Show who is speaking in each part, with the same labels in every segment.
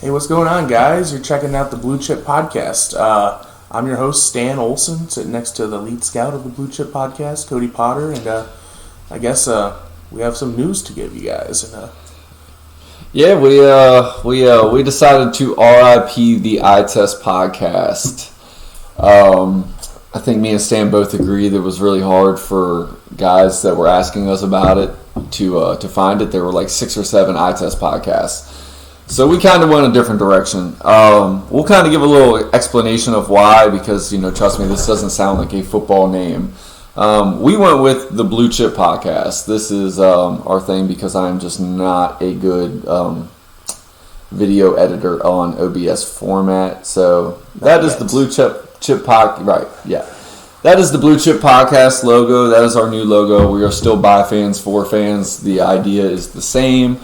Speaker 1: Hey, what's going on, guys? You're checking out the Blue Chip Podcast. I'm your host, Stan Olson, sitting next to the lead scout of the Blue Chip Podcast, Cody Potter, and I guess we have some news to give you guys.
Speaker 2: Yeah, we decided to RIP the Eye Test Podcast. I think me and Stan both agree that it was really hard for guys that were asking us about it to find it. There were like 6 or 7 eye test podcasts. So we kind of went a different direction. We'll kind of give a little explanation of why, because, trust me, this doesn't sound like a football name. We went with the Blue Chip Podcast. This is our thing because I'm just not a good video editor on OBS format. So that is the Blue Chip Podcast. Right, yeah. That is the Blue Chip Podcast logo. That is our new logo. We are still by fans, for fans. The idea is the same.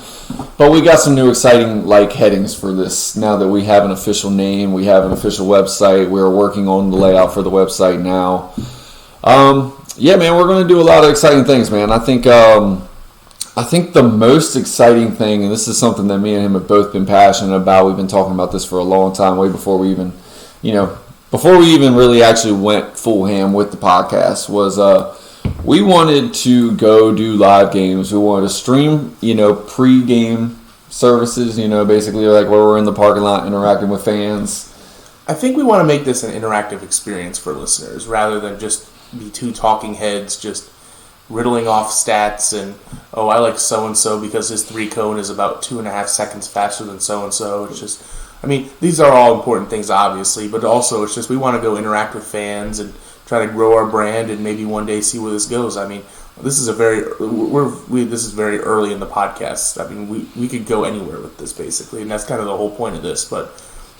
Speaker 2: But we got some new exciting headings for this now that we have an official name. We have an official website. We're working on the layout for the website now. Yeah, man, we're going to do a lot of exciting things, man. I think the most exciting thing, and this is something that me and him have both been passionate about. We've been talking about this for a long time, way before we even, before we even really actually went full ham with the podcast, was we wanted to go do live games. We wanted to stream, pre-game services, basically like where we're in the parking lot interacting with fans.
Speaker 1: I think we want to make this an interactive experience for listeners rather than just be two talking heads just riddling off stats and, oh, I like so-and-so because his 3-cone is about 2.5 seconds faster than so-and-so. It's just, these are all important things, obviously, but also it's just we want to go interact with fans and try to grow our brand and maybe one day see where this goes. This is this is very early in the podcast. We could go anywhere with this, basically, and that's kind of the whole point of this. But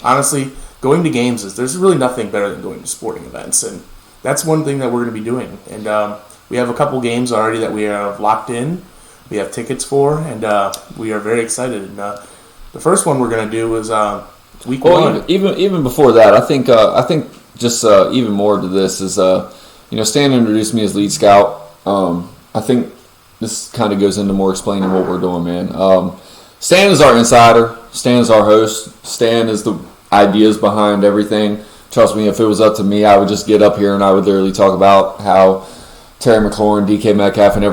Speaker 1: honestly, going to games there's really nothing better than going to sporting events, and that's one thing that we're going to be doing. And we have a couple games already that we have locked in. We have tickets for, and we are very excited. And the first one we're going to do is week 1.
Speaker 2: Even before that, I think just even more to this is Stan introduced me as lead scout. I think this kind of goes into more explaining what we're doing, man. Stan is our insider. Stan is our host. Stan is the ideas behind everything. Trust me, if it was up to me, I would just get up here and I would literally talk about how Terry McLaurin, DK Metcalf, and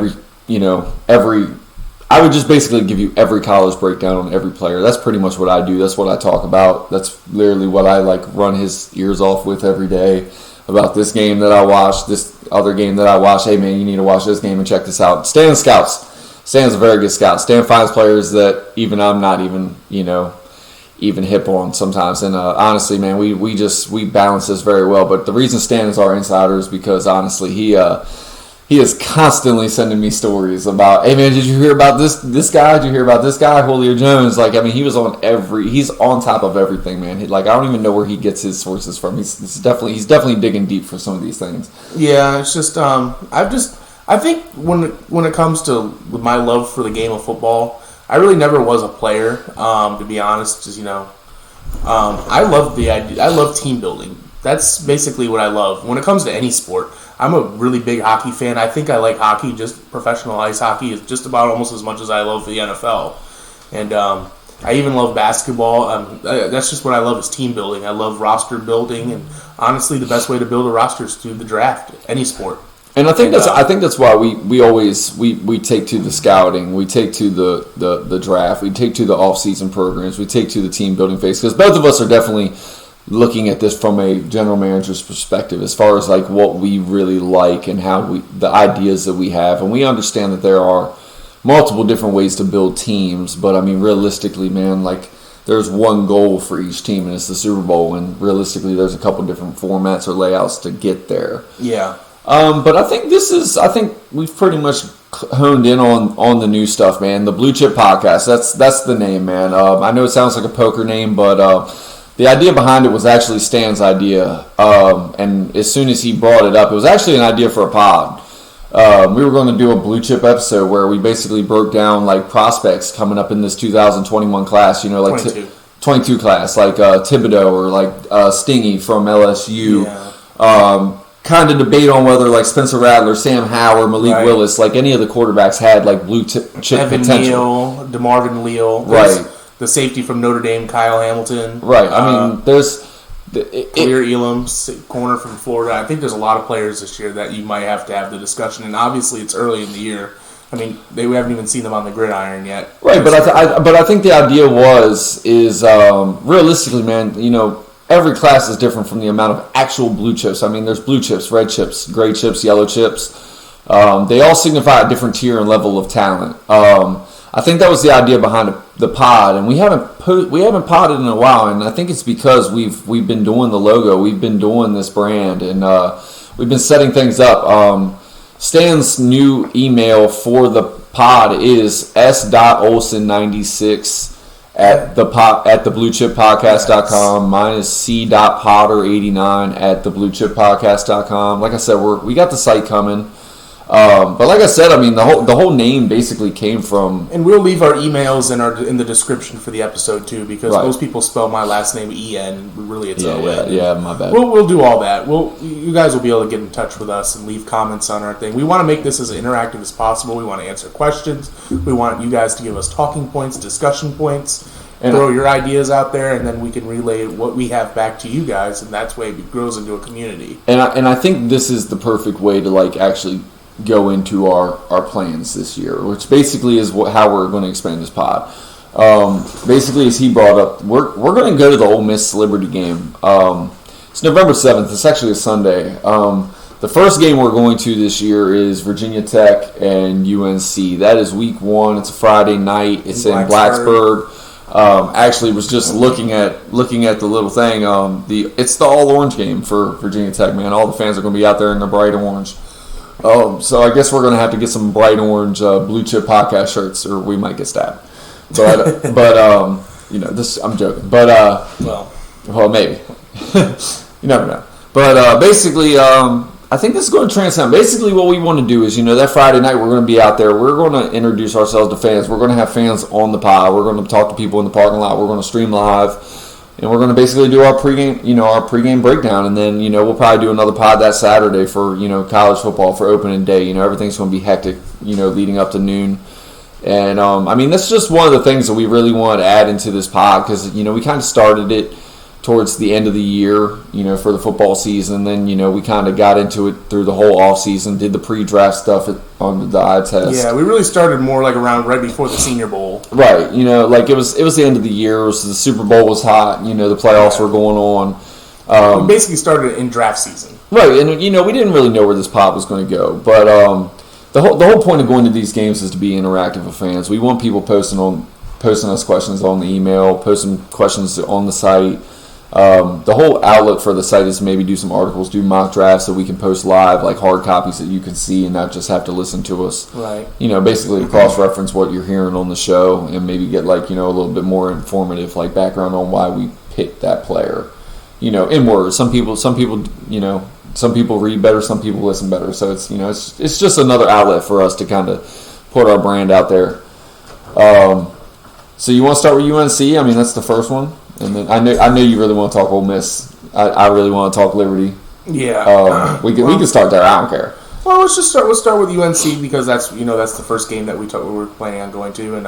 Speaker 2: I would just basically give you every college breakdown on every player. That's pretty much what I do. That's what I talk about. That's literally what I run his ears off with every day about this game that I watched, this other game that I watched. Hey, man, you need to watch this game and check this out. Stan scouts. Stan's a very good scout. Stan finds players that even I'm not even hip on sometimes. And honestly, man, we balance this very well. But the reason Stan is our insider is because honestly, he is constantly sending me stories about, hey man, did you hear about this guy? Did you hear about this guy, Julio Jones? He's on top of everything, man. I don't even know where he gets his sources from. He's definitely digging deep for some of these things.
Speaker 1: Yeah, it's just I think when it comes to my love for the game of football, I really never was a player, to be honest. Just I love the idea. I love team building. That's basically what I love when it comes to any sport. I'm a really big hockey fan. I think I like hockey, just professional ice hockey, is just about almost as much as I love the NFL. And I even love basketball. That's just what I love is team building. I love roster building, and honestly, the best way to build a roster is through the draft. Any sport.
Speaker 2: And I think that's why we always take to the scouting, we take to the draft, we take to the off-season programs, we take to the team building phase, because both of us are definitely looking at this from a general manager's perspective as far as what we really like and the ideas that we have. And we understand that there are multiple different ways to build teams, but realistically, man, there's one goal for each team, and it's the Super Bowl, and realistically there's a couple different formats or layouts to get there.
Speaker 1: Yeah.
Speaker 2: But I think we've pretty much honed in on the new stuff, man. The Blue Chip Podcast, that's the name, man. I know it sounds like a poker name, but the idea behind it was actually Stan's idea. And as soon as he brought it up, it was actually an idea for a pod. We were going to do a Blue Chip episode where we basically broke down prospects coming up in this 2021 class, 22 class, Thibodeau or Stingy from LSU. Yeah. Kind of debate on whether Spencer Rattler, Sam Howell, or Makik Willis, any of the quarterbacks had blue chip
Speaker 1: Evan
Speaker 2: potential.
Speaker 1: Neal, DeMarvin Leal. the safety from Notre Dame, Kyle Hamilton.
Speaker 2: Right. I mean, there's
Speaker 1: Clear Elam, corner from Florida. I think there's a lot of players this year that you might have to have the discussion. And obviously, it's early in the year. I mean, we haven't even seen them on the gridiron yet.
Speaker 2: Right, but I think the idea is realistically, man, you know, every class is different from the amount of actual blue chips. I mean, there's blue chips, red chips, gray chips, yellow chips. They all signify a different tier and level of talent. I think that was the idea behind the pod, and we haven't podded in a while, and I think it's because we've been doing the logo, we've been doing this brand, and we've been setting things up. Stan's new email for the pod is s.olson96 at thebluechippodcast.com. Mine is c.potter89 at thebluechippodcast.com. Like I said, we got the site coming. But like I said, I mean, the whole name basically came from...
Speaker 1: And we'll leave our emails in the description for the episode, too, because most people spell my last name E-N. Really, it's O-N.
Speaker 2: Yeah, my bad.
Speaker 1: We'll do all that. You guys will be able to get in touch with us and leave comments on our thing. We want to make this as interactive as possible. We want to answer questions. We want you guys to give us talking points, discussion points, and throw your ideas out there, and then we can relay what we have back to you guys, and that's way it grows into a community.
Speaker 2: And I think this is the perfect way to, like, actually go into our plans this year, which basically is how we're going to expand this pod. Basically, as he brought up, we're going to go to the Ole Miss Liberty game. It's November 7th. It's actually a Sunday. The first game we're going to this year is Virginia Tech and UNC. That is week 1. It's a Friday night. It's in Blacksburg. Actually, was just looking at the little thing. It's the all orange game for Virginia Tech. Man, all the fans are going to be out there in the bright orange. So I guess we're going to have to get some bright orange Blue Chip podcast shirts, or we might get stabbed. But you know, I'm joking. But well, maybe you never know. But basically, I think this is going to transcend. Basically, what we want to do is, you know, that Friday night we're going to be out there. We're going to introduce ourselves to fans. We're going to have fans on the pod. We're going to talk to people in the parking lot. We're going to stream live. And we're going to basically do our pregame breakdown, and then, you know, we'll probably do another pod that Saturday for, you know, college football for opening day. You know, everything's going to be hectic, you know, leading up to noon. And, I mean, that's just one of the things that we really want to add into this pod because, you know, we kind of started it towards the end of the year, you know, for the football season. And then, you know, we kind of got into it through the whole off season, did the pre-draft stuff on the eye test.
Speaker 1: Yeah, we really started more like around right before the Senior Bowl.
Speaker 2: Right, you know, like it was the end of the year. The Super Bowl was hot. You know, the playoffs were going on.
Speaker 1: We basically started in draft season.
Speaker 2: Right, and you know, we didn't really know where this pod was going to go, but the whole point of going to these games is to be interactive with fans. We want people posting us questions on the email, posting questions on the site. The whole outlook for the site is to maybe do some articles, do mock drafts so we can post live, like hard copies that you can see and not just have to listen to us.
Speaker 1: Right.
Speaker 2: You know, basically cross-reference what you're hearing on the show and maybe get, like, you know, a little bit more informative, like background on why we picked that player. You know, in words. Some people, you know, some people read better, some people listen better. So it's, you know, it's just another outlet for us to kind of put our brand out there. So you want to start with UNC? I mean, that's the first one. And then I know you really want to talk Ole Miss. I really want to talk Liberty.
Speaker 1: Yeah.
Speaker 2: We can start there. I don't care.
Speaker 1: Well, let's start with UNC because that's the first game that we were planning on going to, and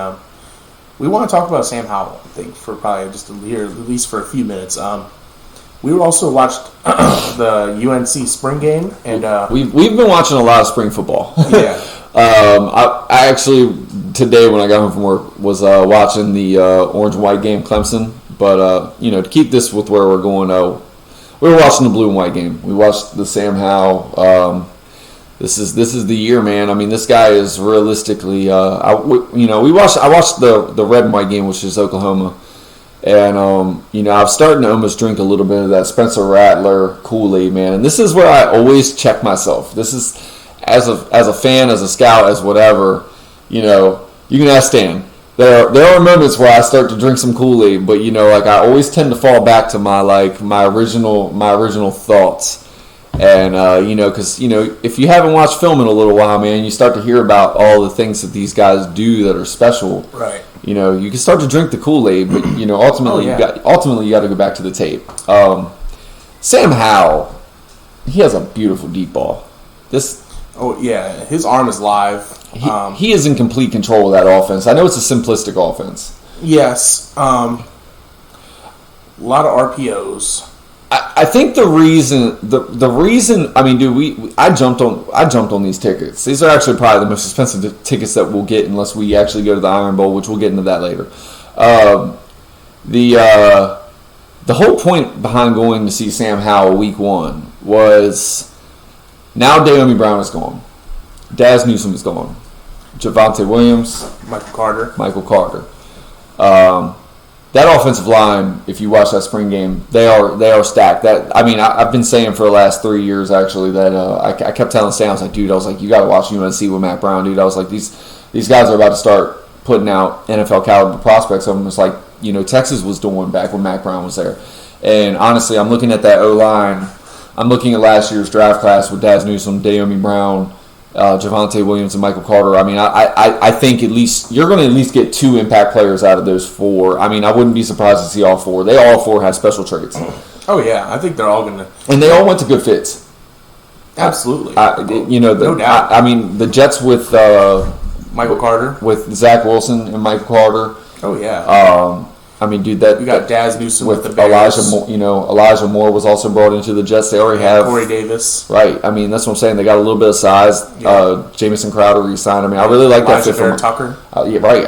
Speaker 1: we want to talk about Sam Howell. I think for probably just here at least for a few minutes. We also watched the UNC spring game, and
Speaker 2: we've been watching a lot of spring football.
Speaker 1: Yeah.
Speaker 2: I actually today when I got home from work was watching the orange and white game, Clemson. But, you know, to keep this with where we're going, we were watching the blue and white game. We watched the Sam Howell. This is the year, man. I mean, this guy is realistically, I watched the red and white game, which is Oklahoma. And, you know, I'm starting to almost drink a little bit of that Spencer Rattler Kool-Aid, man. And this is where I always check myself. This is, as a fan, as a scout, as whatever, you know, you can ask Stan. There are moments where I start to drink some Kool-Aid, but, you know, like I always tend to fall back to my original thoughts. And, you know, because, you know, if you haven't watched film in a little while, man, you start to hear about all the things that these guys do that are special.
Speaker 1: Right.
Speaker 2: You know, you can start to drink the Kool-Aid, but, you know, ultimately you got to go back to the tape. Sam Howell, he has a beautiful deep ball.
Speaker 1: Oh, yeah. His arm is live.
Speaker 2: He is in complete control of that offense. I know it's a simplistic offense.
Speaker 1: Yes. A lot of RPOs.
Speaker 2: I think the reason I mean, dude, I jumped on these tickets. These are actually probably the most expensive tickets that we'll get unless we actually go to the Iron Bowl, which we'll get into that later. The whole point behind going to see Sam Howell week 1 was now De'Ami Brown is gone, Daz Newsome is gone, Javonte Williams, Michael Carter. That offensive line, if you watch that spring game, they are stacked. I've been saying for the last 3 years actually that I kept telling Stan, I was like, dude, you got to watch UNC with Matt Brown, dude. I was like, these guys are about to start putting out NFL caliber prospects. Almost like Texas was doing back when Matt Brown was there. And honestly, I'm looking at that O line. I'm looking at last year's draft class with Daz Newsome, De'Ami Brown, Javonte Williams, and Michael Carter. I mean, I think at least you're going to at least get 2 impact players out of those 4. I mean, I wouldn't be surprised to see all 4. They all 4 have special traits.
Speaker 1: Oh yeah, I think they're all going to.
Speaker 2: And they all went to good fits.
Speaker 1: Absolutely.
Speaker 2: No doubt. I mean, the Jets with
Speaker 1: Michael Carter,
Speaker 2: with Zach Wilson and Michael Carter.
Speaker 1: Oh yeah.
Speaker 2: I mean, dude, that
Speaker 1: you got Daz Newsome with the
Speaker 2: Bears.
Speaker 1: Elijah.
Speaker 2: Elijah Moore was also brought into the Jets. They already have
Speaker 1: Corey Davis.
Speaker 2: Right. I mean, that's what I'm saying. They got a little bit of size. Yeah. Jamison Crowder re-signed. I mean, I really like that fit from
Speaker 1: Tucker.
Speaker 2: Yeah, right.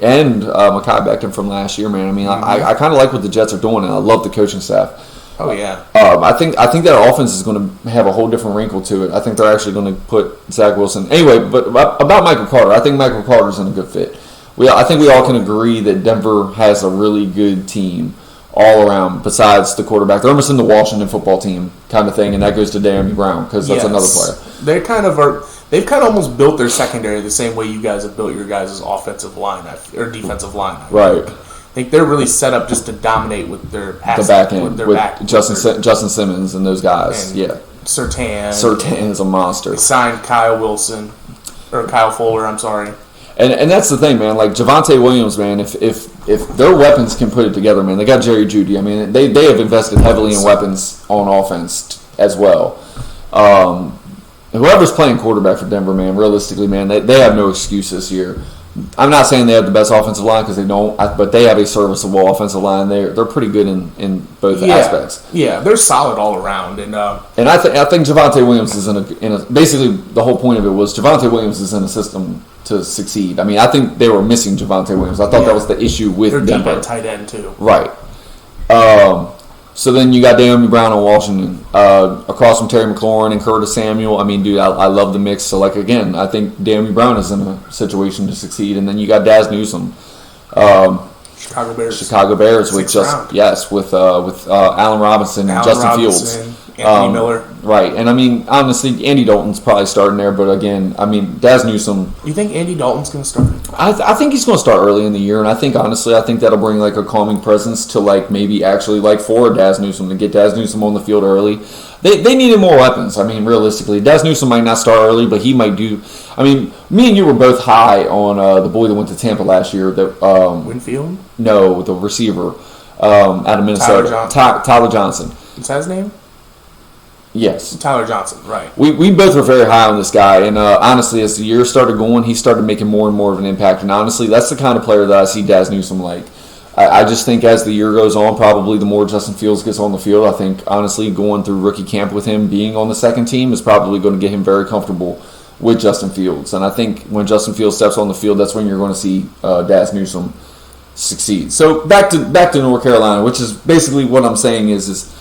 Speaker 2: And Makik Becton from last year, man. I mean, I kind of like what the Jets are doing, and I love the coaching staff.
Speaker 1: Oh yeah.
Speaker 2: I think that offense is going to have a whole different wrinkle to it. I think they're actually going to put Zach Wilson. Anyway, but about Michael Carter, I think Michael Carter's in a good fit. I think we all can agree that Denver has a really good team all around besides the quarterback. They're almost in the Washington football team kind of thing, and that goes to De'Ami Brown because that's another player.
Speaker 1: They've kind of almost built their secondary the same way you guys have built your guys' offensive line or defensive line.
Speaker 2: Right.
Speaker 1: I think they're really set up just to dominate with their
Speaker 2: the back end, with Justin Simmons and those guys. Yeah. Surtain is a monster.
Speaker 1: They signed Kyle Fuller, I'm sorry.
Speaker 2: And that's the thing, man. Like Javonte Williams, man. If their weapons can put it together, man, they got Jerry Jeudy. I mean, they have invested heavily in weapons on offense as well. Whoever's playing quarterback for Denver, man, realistically, man, they have no excuse this year. I'm not saying they have the best offensive line because they don't, but they have a serviceable offensive line. They're pretty good in both aspects.
Speaker 1: Yeah, they're solid all around, and
Speaker 2: I think Javonte Williams is in a basically the whole point of it was Javonte Williams is in a system to succeed. I mean, I think they were missing Javonte Williams. I thought that was the issue with Denver.
Speaker 1: They're deep at tight end too.
Speaker 2: Right. So then you got De'Ami Brown in Washington, across from Terry McLaurin and Curtis Samuel. I mean, dude, I love the mix. So, again, I think De'Ami Brown is in a situation to succeed. And then you got Daz Newsome.
Speaker 1: Chicago
Speaker 2: Bears with Allen Robinson and Justin Fields.
Speaker 1: Anthony Miller.
Speaker 2: Right. And, I mean, honestly, Andy Dalton's probably starting there. But, again, I mean, Daz Newsome.
Speaker 1: You think Andy Dalton's going to start?
Speaker 2: I think he's going to start early in the year. And I think, honestly, that'll bring, a calming presence to, maybe actually, for Daz Newsome, to get Daz Newsome on the field early. They needed more weapons. I mean, realistically. Daz Newsome might not start early, but he might do. I mean, me and you were both high on the boy that went to Tampa last year.
Speaker 1: Winfield?
Speaker 2: No, the receiver out of Minnesota. Tyler Johnson.
Speaker 1: Is that his name?
Speaker 2: Yes.
Speaker 1: Tyler Johnson, right.
Speaker 2: We both were very high on this guy, and honestly, as the year started going, he started making more and more of an impact, and honestly, that's the kind of player that I see Daz Newsome like. I just think as the year goes on, probably the more Justin Fields gets on the field, I think, honestly, going through rookie camp with him being on the second team is probably going to get him very comfortable with Justin Fields, and I think when Justin Fields steps on the field, that's when you're going to see Daz Newsome succeed. So back to North Carolina, which is basically what I'm saying is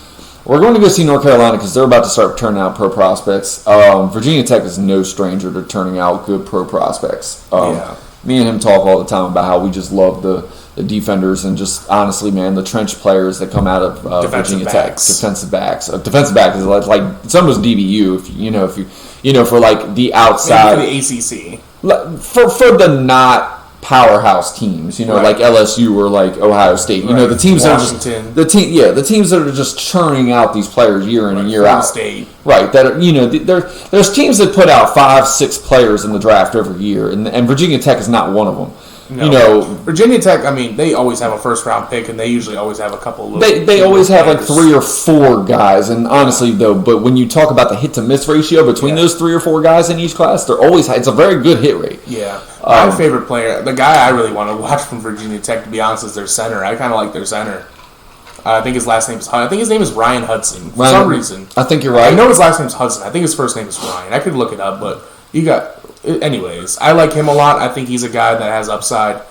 Speaker 2: we're going to go see North Carolina because they're about to start turning out pro prospects. Virginia Tech is no stranger to turning out good pro prospects. Me and him talk all the time about how we just love the defenders and just honestly, man, the trench players that come out of Virginia Tech. Defensive backs. Defensive back is like it's almost DBU if you for the outside.
Speaker 1: Maybe for the ACC.
Speaker 2: For the not powerhouse teams, right. Like LSU or Ohio State.
Speaker 1: Right.
Speaker 2: The teams
Speaker 1: Washington.
Speaker 2: that are the teams that are just churning out these players year in and year out.
Speaker 1: State.
Speaker 2: Right. That are, there's teams that put out 5-6 players in the draft every year, and Virginia Tech is not one of them. No.
Speaker 1: Virginia Tech, I mean, they always have a first-round pick, and they usually always have a couple of...
Speaker 2: They always have like 3 or 4 guys, and honestly, though, but when you talk about the hit-to-miss ratio between those 3 or 4 guys in each class, they're always... It's a very good hit rate.
Speaker 1: Yeah. My favorite player, the guy I really want to watch from Virginia Tech, to be honest, is their center. I kind of like their center. I think his name is Ryan Hudson, for some reason.
Speaker 2: I think you're right.
Speaker 1: I know his last name is Hudson. I think his first name is Ryan. I could look it up, but you got... Anyways, I like him a lot. I think he's a guy that has upside.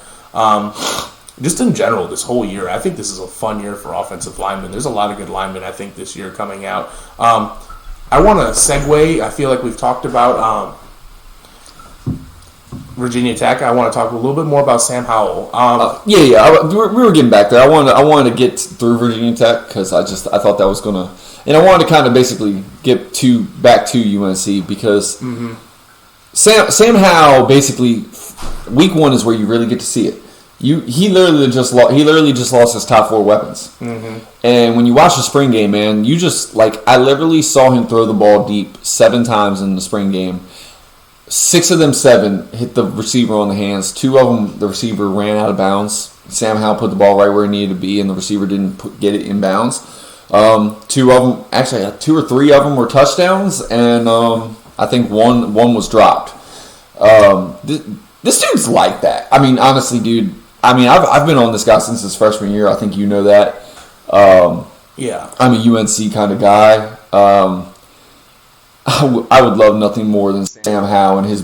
Speaker 1: Just in general, this whole year, I think this is a fun year for offensive linemen. There's a lot of good linemen, I think, this year coming out. I want to segue. I feel like we've talked about Virginia Tech. I want to talk a little bit more about Sam Howell.
Speaker 2: We were getting back there. I wanted to get through Virginia Tech because I thought that was gonna, and I wanted to kind of basically get back to UNC because Sam Howell basically week 1 is where you really get to see it. He literally just lost his top 4 weapons, and when you watch the spring game, man, you just I literally saw him throw the ball deep 7 times in the spring game. 6 of them 7 hit the receiver on the hands. 2 of them, the receiver ran out of bounds. Sam Howell put the ball right where it needed to be, and the receiver didn't get it in bounds. 2 of them, actually 2 or 3 of them were touchdowns, and I think one was dropped. This dude's like that. I mean, honestly, dude. I mean, I've been on this guy since his freshman year. I think you know that. I'm a UNC kind of guy. I would love nothing more than Sam Howell and his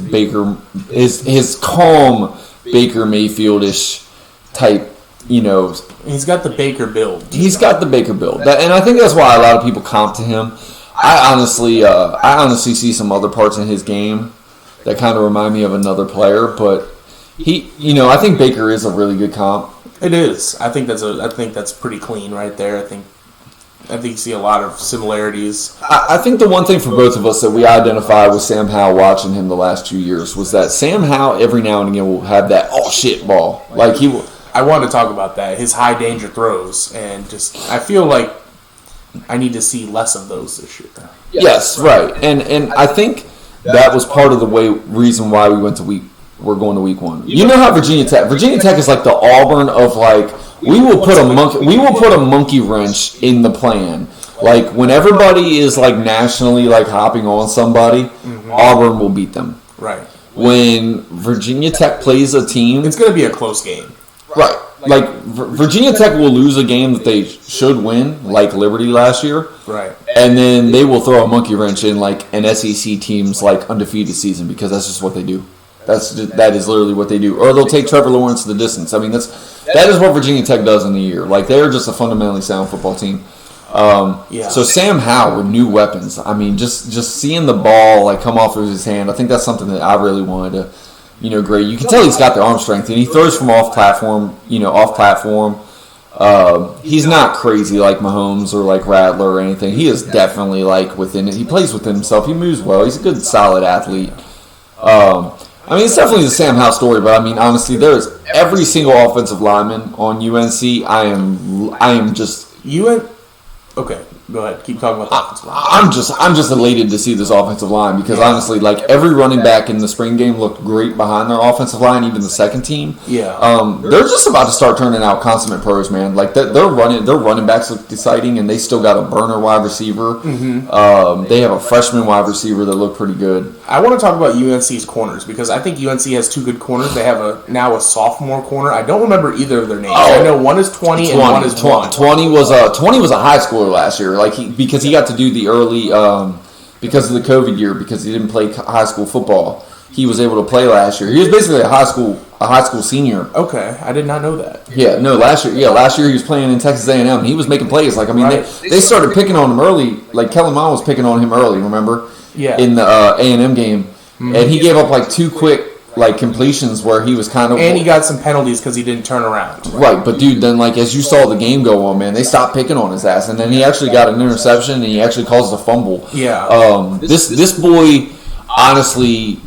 Speaker 2: calm Baker Mayfield-ish type.
Speaker 1: He's got the Baker build.
Speaker 2: He's got the Baker build, and I think that's why a lot of people comp to him. I honestly see some other parts in his game that kind of remind me of another player, but I think Baker is a really good comp.
Speaker 1: It is. I think that's pretty clean right there. I think you see a lot of similarities.
Speaker 2: I think the one thing for both of us that we identify with Sam Howell watching him the last 2 years was that Sam Howell every now and again will have that oh shit ball. Like he will.
Speaker 1: I want to talk about that, his high danger throws, and just I feel like I need to see less of those this year.
Speaker 2: Yes, right. And I think that was part of the reason why we're going to week 1. You know how Virginia Tech is like the Auburn of we will put a monkey wrench in the plan. Like when everybody is nationally hopping on somebody, Auburn will beat them.
Speaker 1: Right.
Speaker 2: When Virginia Tech plays a team,
Speaker 1: it's going to be a close game.
Speaker 2: Right. Virginia Tech will lose a game that they should win, like Liberty last year.
Speaker 1: Right.
Speaker 2: And then they will throw a monkey wrench in an SEC team's undefeated season because that's just what they do. That is literally what they do. Or they'll take Trevor Lawrence the distance. I mean, that is what Virginia Tech does in the year. They're just a fundamentally sound football team. So Sam Howell with new weapons. I mean, just seeing the ball come off of his hand, I think that's something that I really wanted to. Great. You can tell he's got the arm strength, and he throws from off platform. He's not crazy like Mahomes or like Rattler or anything. He is definitely within it. He plays within himself. He moves well. He's a good, solid athlete. It's definitely the Sam Howell story. But I mean, honestly, there's every single offensive lineman on UNC. I am just
Speaker 1: Okay. Go ahead. Keep talking about the offensive line.
Speaker 2: I'm just elated to see this offensive line because honestly, every running back in the spring game looked great behind their offensive line, even the second team.
Speaker 1: Yeah.
Speaker 2: They're just about to start turning out consummate pros, man. Their running backs look exciting, and they still got a burner wide receiver. They have a freshman wide receiver that looked pretty good.
Speaker 1: I want to talk about UNC's corners because I think UNC has 2 good corners. They have now a sophomore corner. I don't remember either of their names. I know one is 20 and one is 1.
Speaker 2: 20 was a high schooler last year. Because he got to do the early because of the COVID year because he didn't play high school football. He was able to play last year. He was basically a high school senior.
Speaker 1: Okay, I did not know that.
Speaker 2: Yeah, no, last year he was playing in Texas A&M and he was making plays. They started picking on him early. Kellen Mond was picking on him early. Remember?
Speaker 1: Yeah.
Speaker 2: In the A&M game, and he gave up 2 quick completions where he was kind of...
Speaker 1: And he got some penalties because he didn't turn around.
Speaker 2: Right, but dude, then as you saw the game go on, man, they stopped picking on his ass. And then he actually got an interception and he actually caused a fumble.
Speaker 1: Yeah.
Speaker 2: This boy, honestly,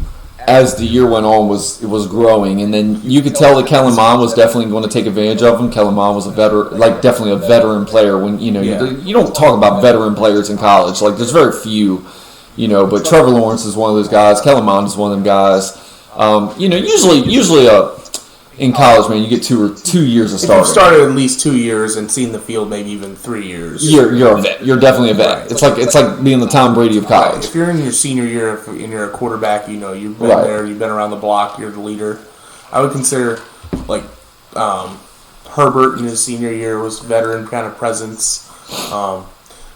Speaker 2: as the year went on, was growing. And then you could tell that Kellen Mond was definitely going to take advantage of him. Kellen Mond was definitely a veteran player. When you don't talk about veteran players in college. There's very few, but Trevor Lawrence is one of those guys. Kellen Mond is one of them guys. Usually in college, man, you get 2 years of starting.
Speaker 1: If you've started at least 2 years and seen the field maybe even 3 years.
Speaker 2: You're a vet. You're definitely a vet.
Speaker 1: Right.
Speaker 2: It's like being the Tom Brady of college.
Speaker 1: Right. If you're in your senior year and you're a quarterback, you've been there, you've been around the block, you're the leader. I would consider like Herbert in his senior year was veteran kind of presence.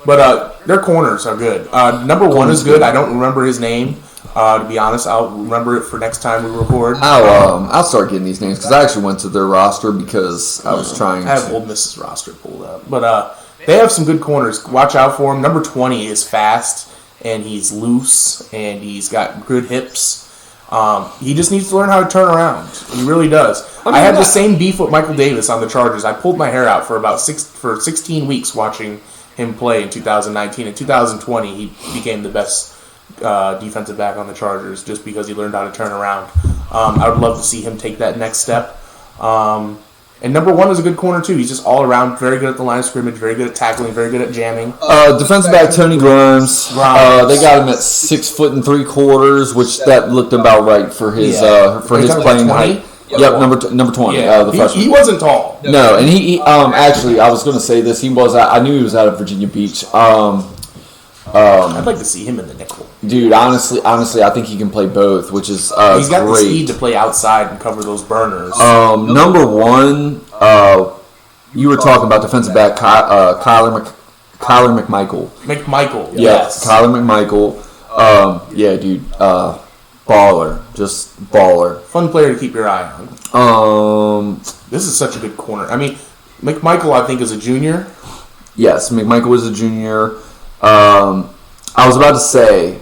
Speaker 1: But their corners are good. Number one is good. I don't remember his name. To be honest, I'll remember it for next time we record.
Speaker 2: I'll start getting these names because I actually went to their roster because I was trying to.
Speaker 1: I have Old Miss's roster pulled up. But they have some good corners. Watch out for him. Number 20 is fast, and he's loose, and he's got good hips. He just needs to learn how to turn around. He really does. I had the same beef with Michael Davis on the Chargers. I pulled my hair out for about 16 weeks watching him play in 2019. In 2020, he became the best defensive back on the Chargers just because he learned how to turn around. I would love to see him take that next step. And number one is a good corner too. He's just all around very good at the line of scrimmage, very good at tackling, very good at jamming.
Speaker 2: Defensive back Tony Grimes. They got him at 6 foot and 3/4, which that looked about right for his his playing height. Yep, number 20.
Speaker 1: Yeah.
Speaker 2: The freshman.
Speaker 1: He wasn't tall.
Speaker 2: No, and he actually I was going to say this. I knew he was out of Virginia Beach.
Speaker 1: I'd like to see him in the nickel.
Speaker 2: Dude, honestly, I think he can play both, which is
Speaker 1: he's got
Speaker 2: great.
Speaker 1: the speed to play outside and cover those burners.
Speaker 2: Number one, you were talking about defensive back Kyler McMichael.
Speaker 1: McMichael,
Speaker 2: yes. Kyler McMichael. Yeah, dude, baller, just baller.
Speaker 1: Fun player to keep your eye on. This is such a good corner. I mean, McMichael, I think, is a junior.
Speaker 2: Yes, McMichael is a junior. I was about to say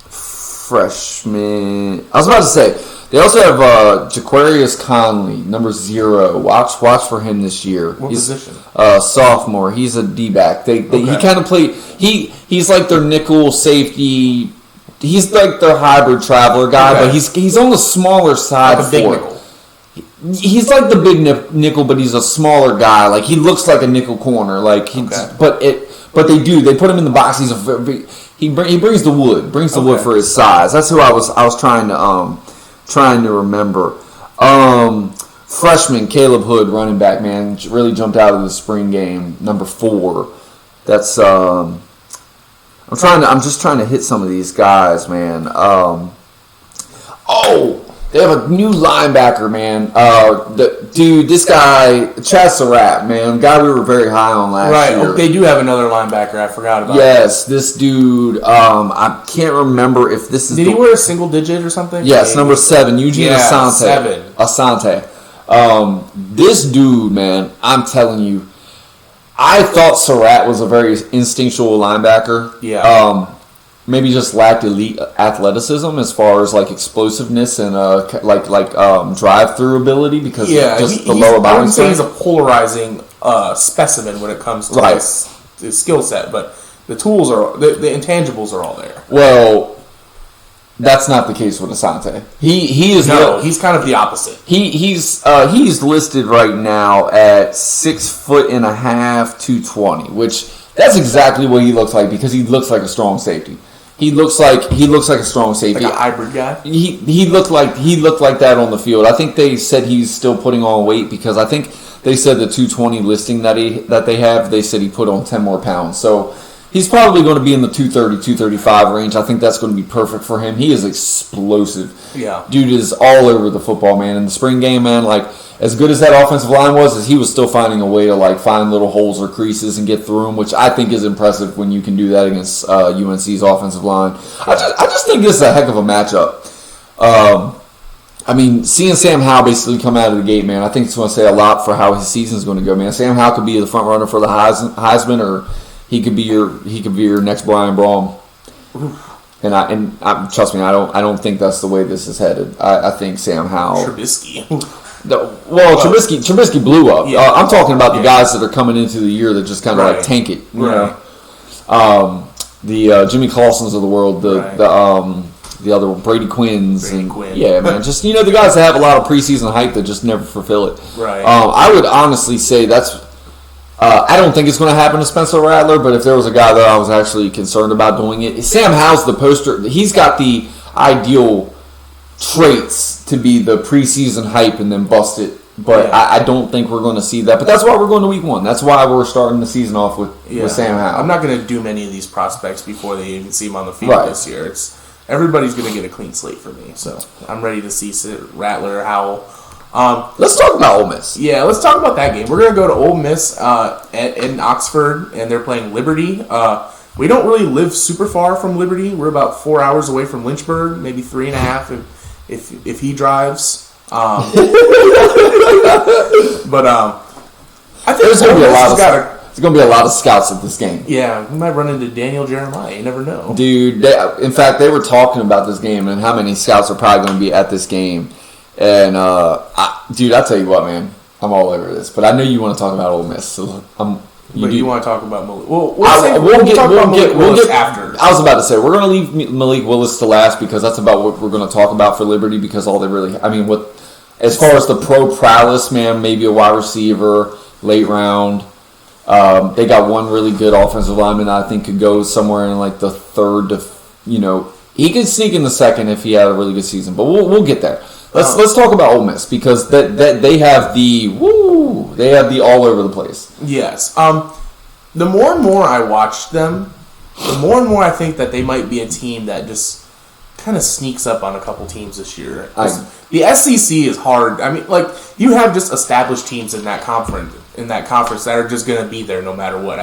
Speaker 2: freshman. I was about to say they also have Jaquarius Conley, number 0. Watch for him this year.
Speaker 1: He's position?
Speaker 2: Sophomore. He's a D-back. He kind of play. He's like their nickel safety. He's like their hybrid traveler guy, but he's on the smaller side.
Speaker 1: Like a big nickel.
Speaker 2: He's like the big nickel, but he's a smaller guy. Like he looks like a nickel corner. But they put him in the box. He brings the wood for his size. That's who I was trying to remember. Freshman Caleb Hood, running back, man, really jumped out of the spring game. Number 4. That's I'm just trying to hit some of these guys, man. They have a new linebacker, man. This guy, Chad Surratt, man, guy we were very high on last year.
Speaker 1: Right, they do have another linebacker. I forgot about.
Speaker 2: Yes, this dude. I can't remember if this is.
Speaker 1: Did he wear a single digit or something?
Speaker 2: Yes, number 7, Eugene Asante.
Speaker 1: 7.
Speaker 2: Asante. This dude, man, I'm telling you, I thought Surratt was a very instinctual linebacker.
Speaker 1: Yeah.
Speaker 2: Maybe just lacked elite athleticism as far as like explosiveness and drive-through ability because of just the lower body.
Speaker 1: I wouldn't say he's a polarizing specimen when it comes to his skill set, but the tools are the intangibles are all there.
Speaker 2: Well, that's not the case with Asante. He's
Speaker 1: kind of the opposite.
Speaker 2: He's listed right now at 6 foot and a half, 220, which that's exactly what he looks like because he looks like a strong safety. He looks like a strong safety.
Speaker 1: Like a hybrid guy?
Speaker 2: He looked like that on the field. I think they said he's still putting on weight because I think they said the 220 listing that they have, they said he put on 10 more pounds. So he's probably going to be in the 230, 235 range. I think that's going to be perfect for him. He is explosive.
Speaker 1: Yeah.
Speaker 2: Dude is all over the football, man. In the spring game, man, like as good as that offensive line was, he was still finding a way to like find little holes or creases and get through them, which I think is impressive when you can do that against UNC's offensive line. I just think this is a heck of a matchup. I mean, seeing Sam Howell basically come out of the gate, man, I think it's going to say a lot for how his season's going to go, man. Sam Howell could be the front runner for the Heisman, or he could be your next Brian Braum. And trust me, I don't think that's the way this is headed. I think Sam Howell.
Speaker 1: Trubisky.
Speaker 2: Trubisky blew up. Yeah. I'm talking about the guys that are coming into the year that just kind of like tank it. You know? The Jimmy Clausens of the world, the other one, Brady Quinn. Yeah, man, just the guys that have a lot of preseason hype that just never fulfill it.
Speaker 1: Right.
Speaker 2: I would honestly say that's. I don't think it's going to happen to Spencer Rattler, but if there was a guy that I was actually concerned about doing it, Sam Howell's the poster. He's got the ideal traits to be the preseason hype and then bust it. But I don't think we're going to see that. But that's why we're going to week 1. That's why we're starting the season off with Sam Howell.
Speaker 1: I'm not going to doom any of these prospects before they even see them on the field this year. Everybody's going to get a clean slate for me. So I'm ready to see Rattler, Howell.
Speaker 2: Let's talk about Ole Miss.
Speaker 1: Yeah, let's talk about that game. We're going to go to Ole Miss in Oxford, and they're playing Liberty. We don't really live super far from Liberty. We're about 4 hours away from Lynchburg, maybe 3.5 if he drives. But I think
Speaker 2: there's going to be a lot of scouts at this game.
Speaker 1: Yeah, we might run into Daniel Jeremiah. You never know.
Speaker 2: Dude, in fact, they were talking about this game and how many scouts are probably going to be at this game. And, dude, I tell you what, man, I'm all over this. But I know you want to talk about Ole Miss. So
Speaker 1: you want to talk about Malik? We'll talk about Malik Willis after.
Speaker 2: I was about to say, we're going to leave Malik Willis to last because that's about what we're going to talk about for Liberty because all they really, as far as the pro prowess, man, maybe a wide receiver, late round. They got one really good offensive lineman that I think could go somewhere in like the third to, he could sneak in the second if he had a really good season. But we'll get there. Let's talk about Ole Miss because that they have the all over the place.
Speaker 1: Yes. The more and more I watch them, the more and more I think that they might be a team that just kind of sneaks up on a couple teams this year. The SEC is hard. You have just established teams in that conference that are just going to be there no matter what.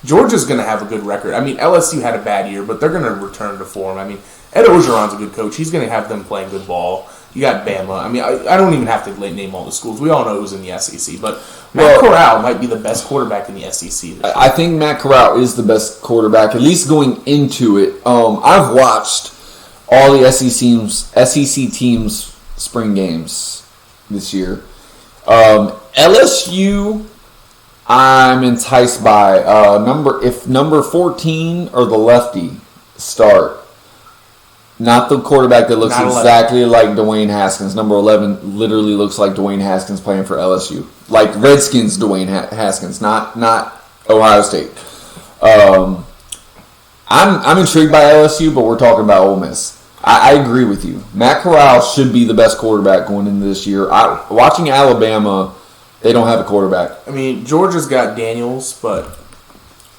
Speaker 1: Georgia's going to have a good record. LSU had a bad year, but they're going to return to form. Ed Orgeron's a good coach. He's going to have them playing good ball. You got Bama. I don't even have to name all the schools. We all know who's in the SEC. But Matt Corral might be the best quarterback in the SEC.
Speaker 2: I think Matt Corral is the best quarterback, at least going into it. I've watched all the SEC teams' spring games this year. LSU, I'm enticed by. If number 14 or the lefty start, not the quarterback that looks exactly like Dwayne Haskins. Number 11 literally looks like Dwayne Haskins playing for LSU. Like Redskins Dwayne Haskins, not Ohio State. I'm intrigued by LSU, but we're talking about Ole Miss. I agree with you. Matt Corral should be the best quarterback going into this year. Watching Alabama, they don't have a quarterback.
Speaker 1: Georgia's got Daniels, but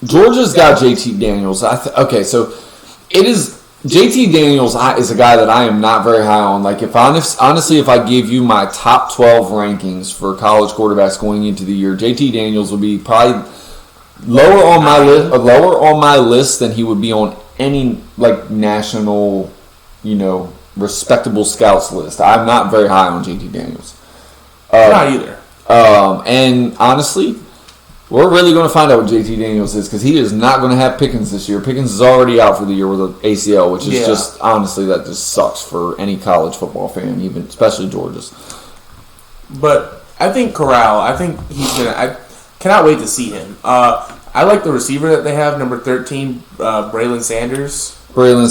Speaker 2: Georgia's got JT Daniels. So it is. JT Daniels is a guy that I am not very high on. If I gave you my top 12 rankings for college quarterbacks going into the year, JT Daniels would be probably lower on my list than he would be on any national, respectable scouts list. I'm not very high on JT Daniels.
Speaker 1: Not either.
Speaker 2: And honestly, we're really going to find out what JT Daniels is because he is not going to have Pickens this year. Pickens is already out for the year with an ACL, which is just, honestly, that just sucks for any college football fan, even especially Georgia's.
Speaker 1: But I think Corral, I cannot wait to see him. I like the receiver that they have, number 13, Braylon Sanders.
Speaker 2: We
Speaker 1: were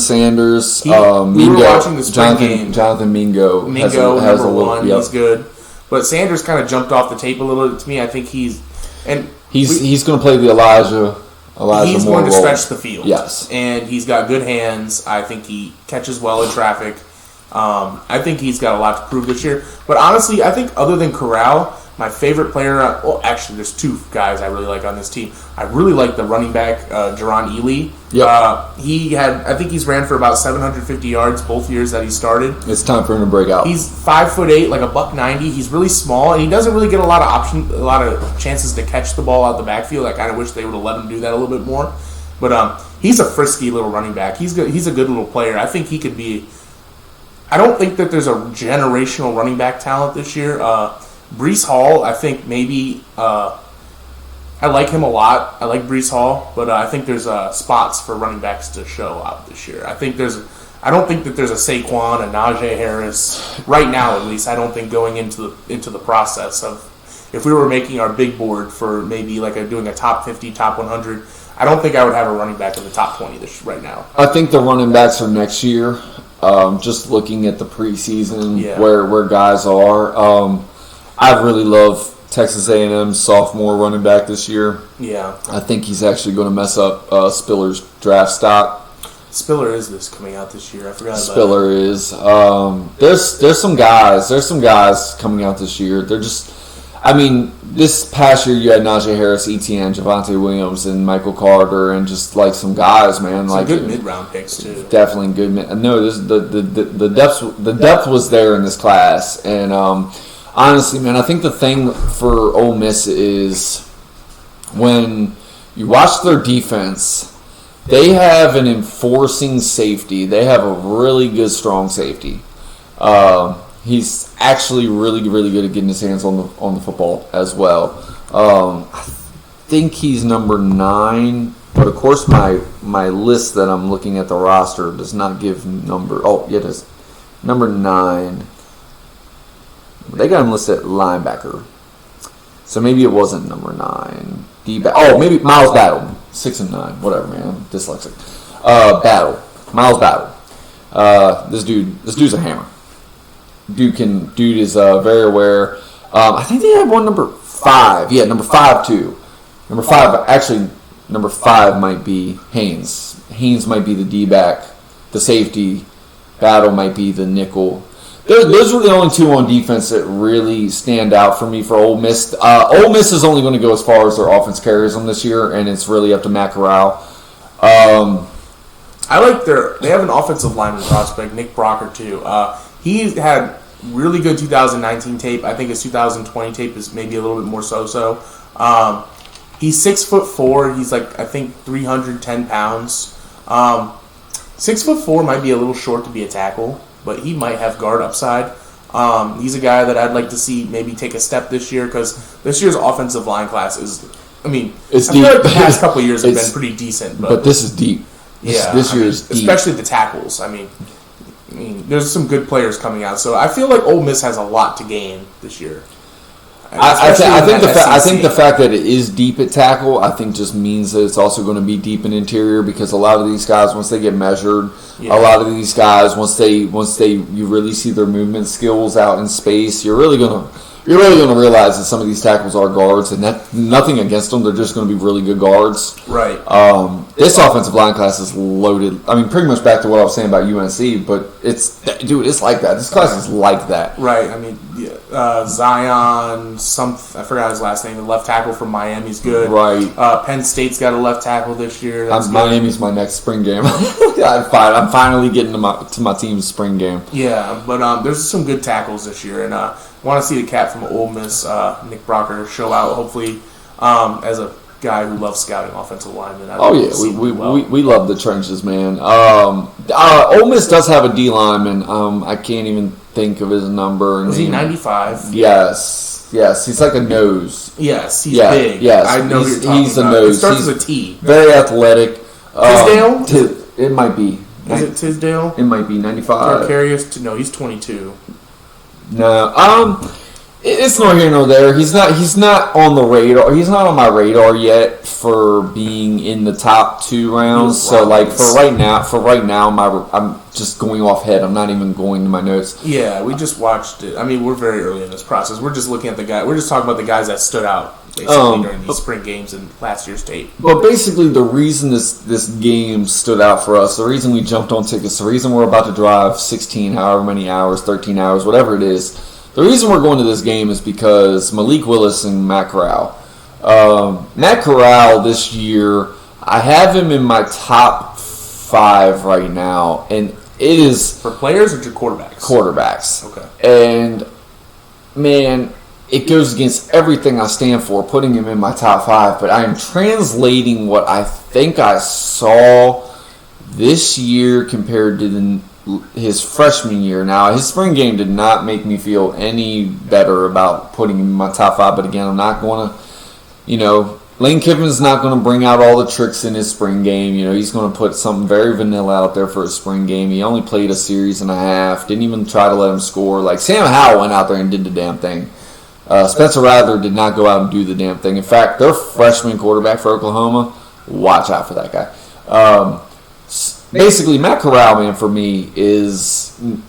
Speaker 1: watching the spring game.
Speaker 2: Jonathan Mingo
Speaker 1: has number 1, he's good. But Sanders kind of jumped off the tape a little bit to me. I think he's going
Speaker 2: to play the Elijah
Speaker 1: he's
Speaker 2: Moore
Speaker 1: going to
Speaker 2: role.
Speaker 1: stretch the field.
Speaker 2: Yes.
Speaker 1: And he's got good hands. I think he catches well in traffic. I think he's got a lot to prove this year. But honestly, I think other than Corral, my favorite player, actually there's two guys I really like on this team. I really like the running back, Jerron Ely.
Speaker 2: Yep.
Speaker 1: I think he's ran for about 750 yards both years that he started.
Speaker 2: It's time for him to break out.
Speaker 1: He's 5'8", like $190. He's really small, and he doesn't really get a lot of chances to catch the ball out the backfield. I kind of wish they would have let him do that a little bit more. But he's a frisky little running back. He's good. He's a good little player. I think he could be. I don't think that there's a generational running back talent this year. Breece Hall, I think maybe. I like him a lot. I like Breece Hall, but I think there's spots for running backs to show out this year. I don't think that there's a Saquon, a Najee Harris right now. At least I don't think going into the process of if we were making our big board for maybe doing a top 50, top 100. I don't think I would have a running back in the top 20 right now.
Speaker 2: I think the running backs are next year. Just looking at the preseason where guys are. I really love Texas A&M's sophomore running back this year.
Speaker 1: Yeah.
Speaker 2: I think he's actually going to mess up Spiller's draft stock.
Speaker 1: Spiller is this coming out this year. I forgot about
Speaker 2: Spiller is. There's some guys. There's some guys coming out this year. They're just. I mean, this past year you had Najee Harris, Etienne, Javonte Williams, and Michael Carter, and just like some guys, man.
Speaker 1: Some
Speaker 2: like
Speaker 1: good mid-round picks too.
Speaker 2: Definitely good. No, this the depth was there in this class, and honestly, man, I think the thing for Ole Miss is when you watch their defense, they have an enforcing safety. They have a really good, strong safety. He's actually really, really good at getting his hands on the football as well. I think he's number 9, but of course my list that I'm looking at the roster does not give number. Oh, yeah, it is number 9. They got him listed at linebacker, so maybe it wasn't number 9. Maybe Miles Battle, 6 and 9, whatever, man. I'm dyslexic. Miles Battle. This dude's a hammer. Dude is very aware. I think they had one number 5. Yeah, number 5 too. Number 5 might be Haynes. Haynes might be the D-back, the safety. Battle might be the nickel. Those were the only 2 on defense that really stand out for me for Ole Miss. Ole Miss is only going to go as far as their offense carries them this year, and it's really up to Matt Corral.
Speaker 1: I like they have an offensive lineman prospect, Nick Brocker too. He had really good 2019 tape. I think his 2020 tape is maybe a little bit more so-so. He's 6'4". He's like, I think 310 pounds. 6'4" might be a little short to be a tackle, but he might have guard upside. He's a guy that I'd like to see maybe take a step this year, because this year's offensive line class is, I feel like the past couple of years have been pretty decent. But
Speaker 2: this is deep. This year is deep.
Speaker 1: Especially the tackles. I mean, there's some good players coming out, so I feel like Ole Miss has a lot to gain this year.
Speaker 2: I think the fact that it is deep at tackle, I think just means that it's also going to be deep in interior, because a lot of these guys, once they get measured, a lot of these guys, once you really see their movement skills out in space, you're really going to realize that some of these tackles are guards, and that nothing against them, they're just going to be really good guards.
Speaker 1: Right.
Speaker 2: This offensive line class is loaded. I mean, pretty much back to what I was saying about UNC, but it's like that. This class is like that.
Speaker 1: Right. I mean, Zion, I forgot his last name. The left tackle from Miami's good.
Speaker 2: Right.
Speaker 1: Penn State's got a left tackle this year.
Speaker 2: Miami's my next spring game. I'm finally getting to my team's spring game.
Speaker 1: Yeah, but there's some good tackles this year, and I want to see the cat from Ole Miss, Nick Brocker, show out. Hopefully, as a guy who loves scouting offensive linemen.
Speaker 2: We love the trenches, man. Ole Miss does have a D lineman. I can't even think of his number.
Speaker 1: Was he 95?
Speaker 2: Yes, he's like a nose.
Speaker 1: Yes, he's big.
Speaker 2: Yes,
Speaker 1: I know
Speaker 2: he's
Speaker 1: a
Speaker 2: nose.
Speaker 1: It starts with a T.
Speaker 2: Very athletic.
Speaker 1: Tisdale?
Speaker 2: It might be.
Speaker 1: Is it Tisdale?
Speaker 2: It might be 95.
Speaker 1: No, he's 22.
Speaker 2: No, it's nor here nor there. He's not on the radar. He's not on my radar yet for being in the top 2 rounds. So like for right now, I'm just going off head. I'm not even going to my notes.
Speaker 1: Yeah, we just watched it. I mean, we're very early in this process. We're just looking at we're just talking about the guys that stood out basically during these spring games and last year's tape.
Speaker 2: But basically, the reason this game stood out for us, the reason we jumped on tickets, the reason we're about to drive 16, however many hours, 13 hours, whatever it is. The reason we're going to this game is because Makik Willis and Matt Corral. Matt Corral this year, I have him in my top 5 right now, and it is
Speaker 1: for players or to quarterbacks.
Speaker 2: Quarterbacks.
Speaker 1: Okay.
Speaker 2: And man, it goes against everything I stand for, putting him in my top 5. But I am translating what I think I saw this year compared to his freshman year. Now, his spring game did not make me feel any better about putting him in my top 5. But again, I'm not going to, Lane Kiffin's not going to bring out all the tricks in his spring game. He's going to put something very vanilla out there for his spring game. He only played a series and a half. Didn't even try to let him score. Like, Sam Howell went out there and did the damn thing. Spencer Rattler did not go out and do the damn thing. In fact, their freshman quarterback for Oklahoma, watch out for that guy. Basically, Matt Corral, man, for me,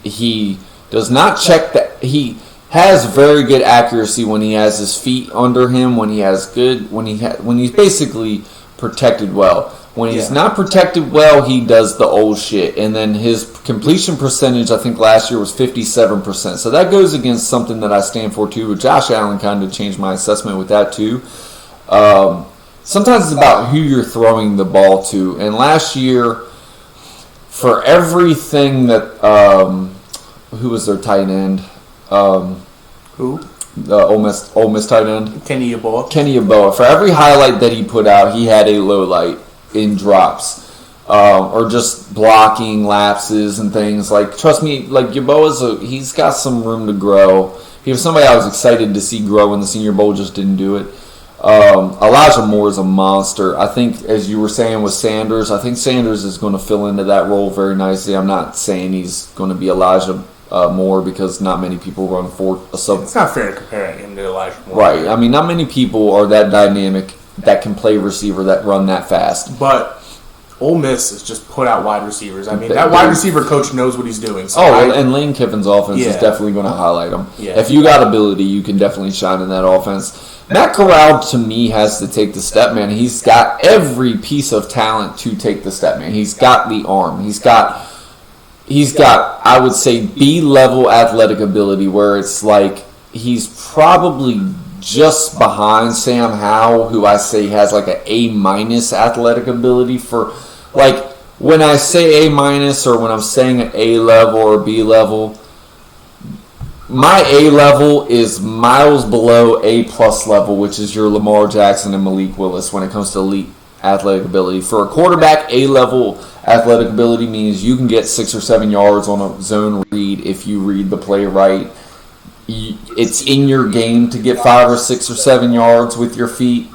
Speaker 2: he does not check that. He has very good accuracy when he has his feet under him, when he's basically protected well. When he's not protected well, he does the old shit. And then his completion percentage, I think last year was 57%. So that goes against something that I stand for too. But Josh Allen kind of changed my assessment with that too. Sometimes it's about who you're throwing the ball to. And last year, for everything that who was their tight end?
Speaker 1: Who?
Speaker 2: The Ole Miss tight end.
Speaker 1: Kenny
Speaker 2: Yeboah. For every highlight that he put out, he had a low light in drops. Or just blocking lapses and things. Like, trust me, like Yeboah's he's got some room to grow. He was somebody I was excited to see grow in the Senior Bowl, just didn't do it. Elijah Moore is a monster. I think, as you were saying with Sanders, I think Sanders is going to fill into that role very nicely. I'm not saying he's going to be Elijah Moore because not many people run for a sub.
Speaker 1: It's not fair to compare him to Elijah Moore.
Speaker 2: Right. I mean, not many people are that dynamic, that can play receiver, that run that fast.
Speaker 1: But Ole Miss has just put out wide receivers. I mean, that wide receiver coach knows what he's doing. So
Speaker 2: and Lane Kiffin's offense is definitely going to highlight him. Yeah. If you got ability, you can definitely shine in that offense. Matt Corral, to me, has to take the step, man. He's got every piece of talent to take the step, man. He's got the arm. He's got, I would say, B-level athletic ability, where it's like he's probably just behind Sam Howell, who I say has like an A- athletic ability for, like, when I say A- or when I'm saying an A level or B level, my A level is miles below A plus level, which is your Lamar Jackson and Makik Willis when it comes to elite athletic ability. For a quarterback, A level athletic ability means you can get 6 or 7 yards on a zone read if you read the play right. It's in your game to get 5 or 6 or 7 yards with your feet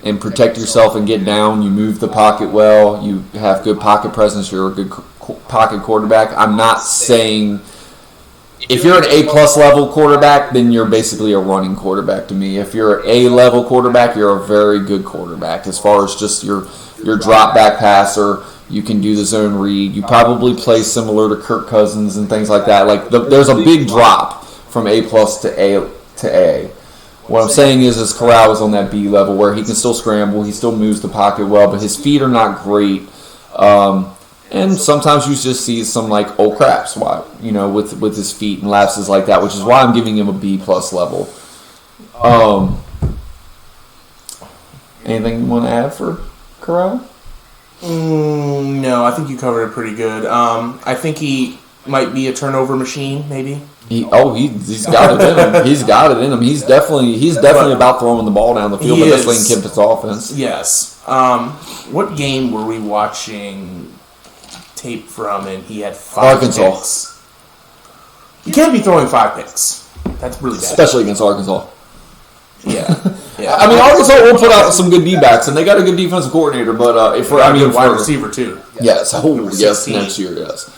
Speaker 2: and protect yourself and get down. You move the pocket well. You have good pocket presence. You're a good pocket quarterback. I'm not saying if you're an A-plus level quarterback, then you're basically a running quarterback to me. If you're an A-level quarterback, you're a very good quarterback as far as just your drop-back passer. You can do the zone read. You probably play similar to Kirk Cousins and things like that. Like there's a big drop from A-plus to A. What I'm saying is Corral is on that B level where he can still scramble. He still moves the pocket well, but his feet are not great. And sometimes you just see some like, oh crap, with his feet and lapses like that, which is why I'm giving him a B plus level. Anything you want to add for Corral?
Speaker 1: No, I think you covered it pretty good. I think he might be a turnover machine, maybe.
Speaker 2: He's got it in him. He's got it in him. He's definitely about throwing the ball down the field, but that's Lane Kiffin's offense.
Speaker 1: Yes. What game were we watching tape from, and he had 5
Speaker 2: Arkansas
Speaker 1: picks? He can't be throwing 5 picks. That's really bad.
Speaker 2: Especially against Arkansas.
Speaker 1: Yeah.
Speaker 2: I mean, Arkansas will put out some good D-backs, and they got a good defensive coordinator, but
Speaker 1: wide receiver too.
Speaker 2: Yes. Next year, yes.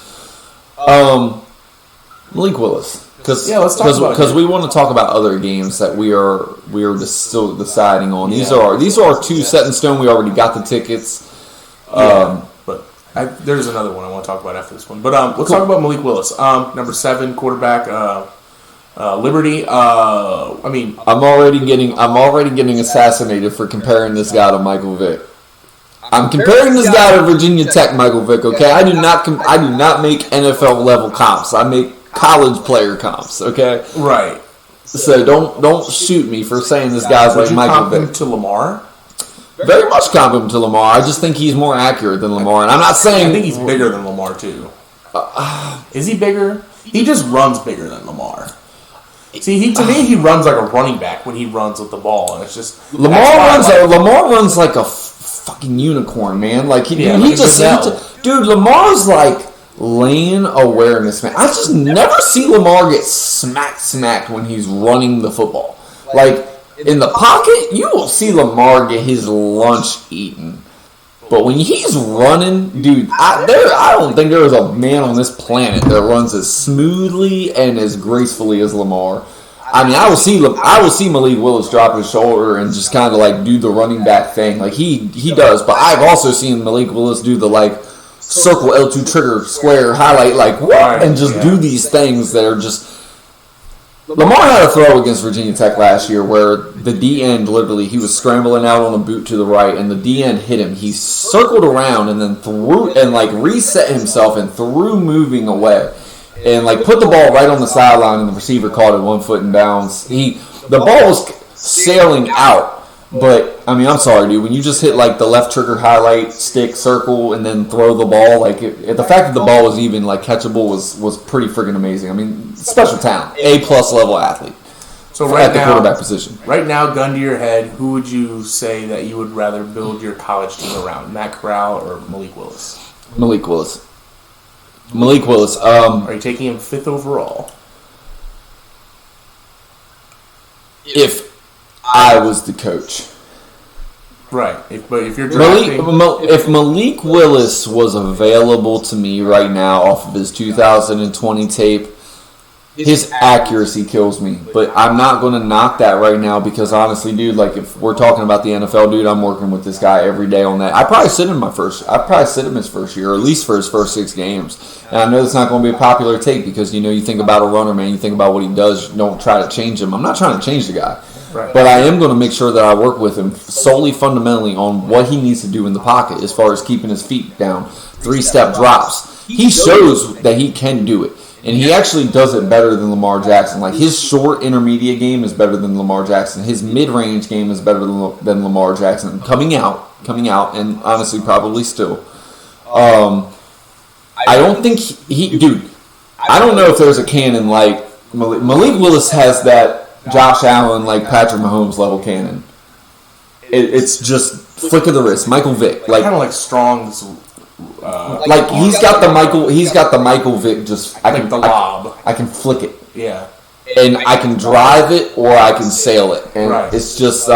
Speaker 2: Makik Willis, because we want to talk about other games that we are still deciding on. These are 2 set in stone. We already got the tickets.
Speaker 1: But there's another one I want to talk about after this one. But let's talk about Makik Willis, number 7 quarterback, Liberty. I'm
Speaker 2: already getting assassinated for comparing this guy to Michael Vick. I'm comparing this guy to Virginia Tech Michael Vick. Okay, I do not make NFL level comps. I make college player comps. Okay,
Speaker 1: right.
Speaker 2: So don't shoot me for saying this guy's like Michael Vick.
Speaker 1: To Lamar?
Speaker 2: Very much comp him to Lamar. I just think he's more accurate than Lamar, and I'm not saying.
Speaker 1: I think he's bigger than Lamar too. Is he bigger? He just runs bigger than Lamar. See, to me, he runs like a running back when he runs with the ball, and it's just
Speaker 2: Lamar runs like a fucking unicorn, man. Like dude, Lamar's like lane awareness, man. I just never see Lamar get smacked when he's running the football. Like in the pocket, you will see Lamar get his lunch eaten. But when he's running, dude, I don't think there is a man on this planet that runs as smoothly and as gracefully as Lamar. I mean, I will see Makik Willis drop his shoulder and just kind of like do the running back thing, like he does. But I've also seen Makik Willis do the like circle L2 trigger square highlight like what, and just do these things that are just Lamar had a throw against Virginia Tech last year where the D end literally, he was scrambling out on a boot to the right, and the D end hit him. He circled around and then threw and reset himself and threw moving away, and put the ball right on the sideline, and the receiver caught it 1 foot in bounds. The ball was sailing out. But, I'm sorry, dude. When you just hit, the left trigger highlight, stick, circle, and then throw the ball, the fact that the ball was even, catchable was pretty freaking amazing. Special talent. A-plus level athlete.
Speaker 1: So right
Speaker 2: at the quarterback position.
Speaker 1: Right now, gun to your head, who would you say that you would rather build your college team around? Matt Corral or Makik Willis?
Speaker 2: Makik Willis. Makik Willis.
Speaker 1: Are you taking him 5th overall?
Speaker 2: If I was the coach.
Speaker 1: Right. If you're drafting...
Speaker 2: If Makik Willis was available to me right now off of his 2020 tape, his accuracy kills me. But I'm not going to knock that right now because honestly, dude, if we're talking about the NFL, dude, I'm working with this guy every day on that. I'd probably sit him his first year, or at least for his first 6 games. And I know it's not going to be a popular take because, you think about a runner, man, you think about what he does, you don't try to change him. I'm not trying to change the guy.
Speaker 1: Right.
Speaker 2: But I am going to make sure that I work with him solely fundamentally on what he needs to do in the pocket as far as keeping his feet down, 3-step drops. He shows that he can do it. And he actually does it better than Lamar Jackson. His short intermediate game is better than Lamar Jackson. His mid-range game is better than Lamar Jackson. Coming out, and honestly probably still. I don't think dude, I don't know if there's a cannon like Makik Willis has that Josh Allen, Patrick Mahomes level cannon. It's just flick of the wrist, Michael Vick,
Speaker 1: kind of like Strong's.
Speaker 2: He's got the Michael Vick. Just
Speaker 1: the lob.
Speaker 2: I can flick it.
Speaker 1: Yeah.
Speaker 2: And I can drive it or I can sail it. And
Speaker 1: right.
Speaker 2: It's just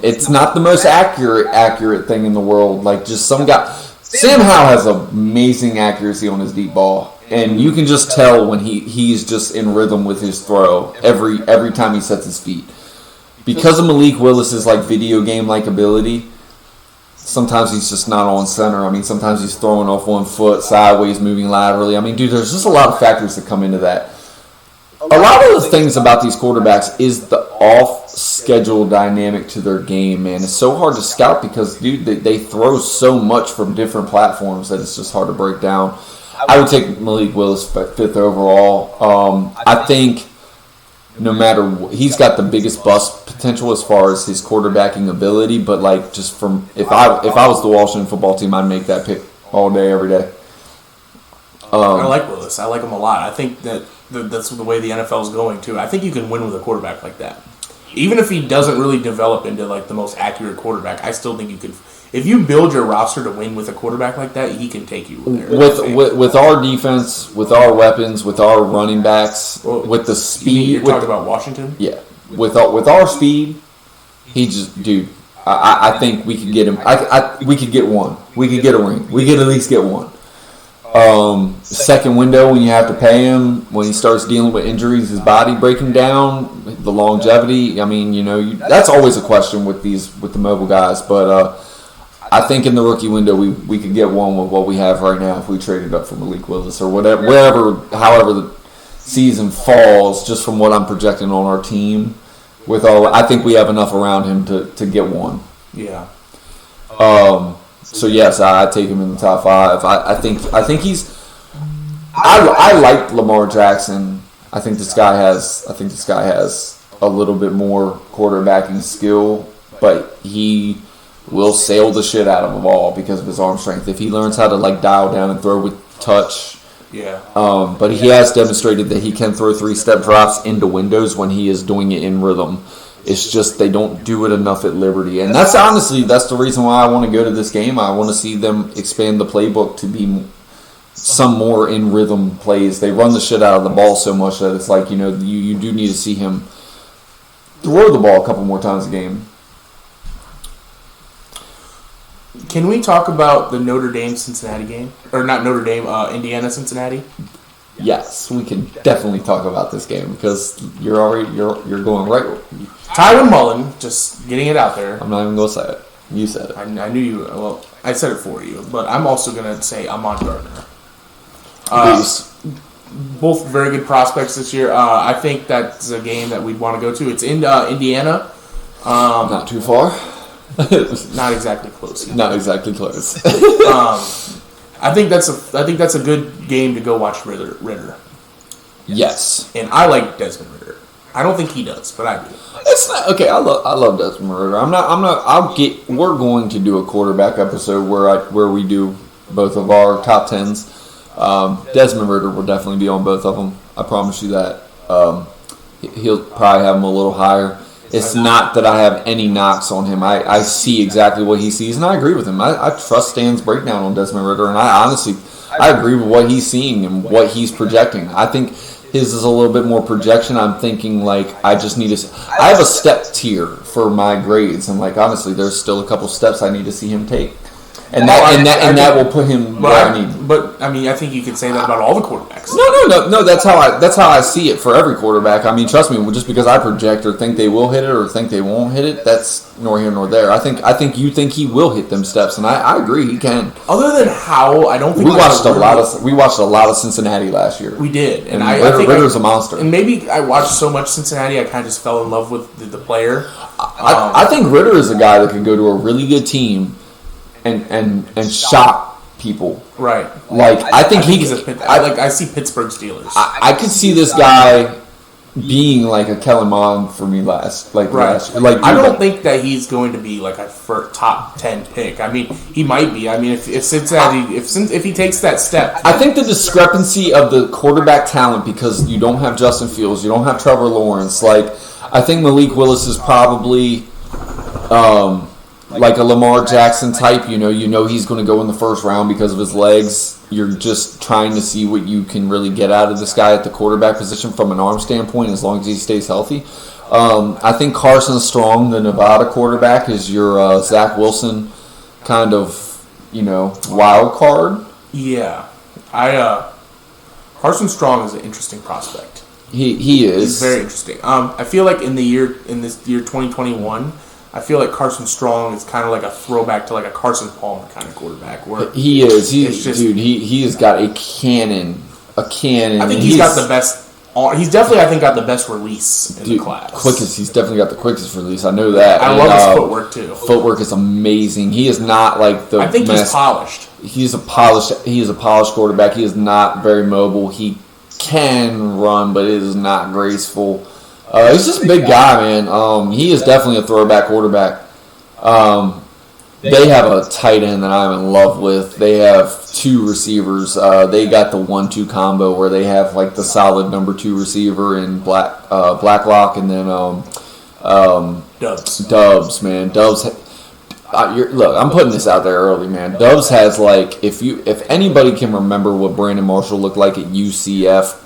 Speaker 2: it's not the most accurate thing in the world. Just some guy. Sam Howell has amazing accuracy on his deep ball. And you can just tell when he's just in rhythm with his throw every time he sets his feet. Because of Makik Willis's video game ability, sometimes he's just not on center. Sometimes he's throwing off 1 foot, sideways, moving laterally. Dude, there's just a lot of factors that come into that. A lot of the things about these quarterbacks is the off-schedule dynamic to their game, man. It's so hard to scout because, dude, they throw so much from different platforms that it's just hard to break down. I would take Makik Willis 5th overall. I think no matter what, he's got the biggest bust potential as far as his quarterbacking ability. But just from if I was the Washington football team, I'd make that pick all day, every day.
Speaker 1: I like Willis. I like him a lot. I think that's the way the NFL is going too. I think you can win with a quarterback like that. Even if he doesn't really develop into the most accurate quarterback, I still think you could. If you build your roster to win with a quarterback like that, he can take you there.
Speaker 2: With our defense, with our weapons, with our running backs, with the speed.
Speaker 1: You're talking about Washington?
Speaker 2: Yeah. With our speed, he just, dude, I think we could get him. We could get one. We could get a ring. We could at least get one. Second window when you have to pay him, when he starts dealing with injuries, his body breaking down, the longevity. That's always a question with the mobile guys, but I think in the rookie window we could get one with what we have right now if we traded up for Makik Willis or however the season falls. Just from what I'm projecting on our team, I think we have enough around him to get one.
Speaker 1: Yeah.
Speaker 2: So yes, I take him in the top 5. I think he's. I like Lamar Jackson. I think this guy has a little bit more quarterbacking skill, but he will sail the shit out of a ball because of his arm strength. If he learns how to dial down and throw with touch.
Speaker 1: Yeah.
Speaker 2: But he has demonstrated that he can throw 3-step drops into windows when he is doing it in rhythm. It's just they don't do it enough at Liberty. And that's the reason why I want to go to this game. I want to see them expand the playbook to be some more in rhythm plays. They run the shit out of the ball so much that it's you do need to see him throw the ball a couple more times a game.
Speaker 1: Can we talk about the Notre Dame-Cincinnati game? Or not Notre Dame, Indiana-Cincinnati?
Speaker 2: Yes, we can definitely talk about this game because you're going right.
Speaker 1: Tyron Mullen, just getting it out there.
Speaker 2: I'm not even going to say it. You said it.
Speaker 1: I knew you. Well, I said it for you, but I'm also going to say Ahmad Gardner. both very good prospects this year. I think that's a game that we'd want to go to. It's in Indiana.
Speaker 2: Not too far.
Speaker 1: Not exactly close.
Speaker 2: Not exactly close.
Speaker 1: I think that's a good game to go watch Ritter.
Speaker 2: Yes.
Speaker 1: And I like Desmond Ritter. I don't think he does, but I do.
Speaker 2: It's not okay. I love Desmond Ritter. We're going to do a quarterback episode where we do both of our top 10s. Desmond Ritter will definitely be on both of them. I promise you that. He'll probably have him a little higher. It's not that I have any knocks on him. I see exactly what he sees, and I agree with him. I trust Stan's breakdown on Desmond Ritter, and I agree with what he's seeing and what he's projecting. I think his is a little bit more projection. I'm thinking, like, I have a step tier for my grades, and, like, honestly, there's still a couple steps I need to see him take. And that will put him where I need.
Speaker 1: But I mean, I think you can say that about all the quarterbacks.
Speaker 2: No. That's how I see it for every quarterback. I mean, trust me. Just because I project or think they will hit it or think they won't hit it, that's nor here nor there. I think you think he will hit them steps, and I agree he can.
Speaker 1: Other than Howell, I don't think
Speaker 2: we watched a lot of Cincinnati last year.
Speaker 1: We did, and
Speaker 2: I think Ritter's a monster.
Speaker 1: And maybe I watched so much Cincinnati, I kind of just fell in love with the player.
Speaker 2: I think Ritter is a guy that could go to a really good team and shock people.
Speaker 1: Right.
Speaker 2: Like I think he's
Speaker 1: I see Pittsburgh Steelers.
Speaker 2: I could see this guy being like a Kellen Mond for me last year. Like
Speaker 1: I don't think that he's going to be like a top 10 pick. I mean, he might be. I mean, if Cincinnati if he takes that step,
Speaker 2: I think the discrepancy of the quarterback talent, because you don't have Justin Fields, you don't have Trevor Lawrence. Like I think Makik Willis is probably like a Lamar Jackson type. You know he's going to go in the first round because of his legs. You're just trying to see what you can really get out of this guy at the quarterback position from an arm standpoint, as long as he stays healthy. I think Carson Strong, the Nevada quarterback, is your Zach Wilson kind of, wild card.
Speaker 1: Yeah. Carson Strong is an interesting prospect.
Speaker 2: He is.
Speaker 1: He's very interesting. I feel like in this year 2021, I feel like Carson Strong is kind of like a throwback to like a Carson Palmer kind of quarterback. Where
Speaker 2: he is. He has got a cannon.
Speaker 1: I think he's got the best. He's definitely, I think, got the best release in the class.
Speaker 2: He's definitely got the quickest release. I know that.
Speaker 1: I love his footwork too.
Speaker 2: Footwork is amazing. He is not like the.
Speaker 1: I think he's polished.
Speaker 2: He is a polished quarterback. He is not very mobile. He can run, but it is not graceful. He's just a big guy, man. He is definitely a throwback quarterback. They have a tight end that I'm in love with. They have two receivers. They got the 1-2 combo where they have like the solid number 2 receiver in Blacklock, and then Dubs, man. Dubs. Look, I'm putting this out there early, man. Dubs has like if anybody can remember what Brandon Marshall looked like at UCF.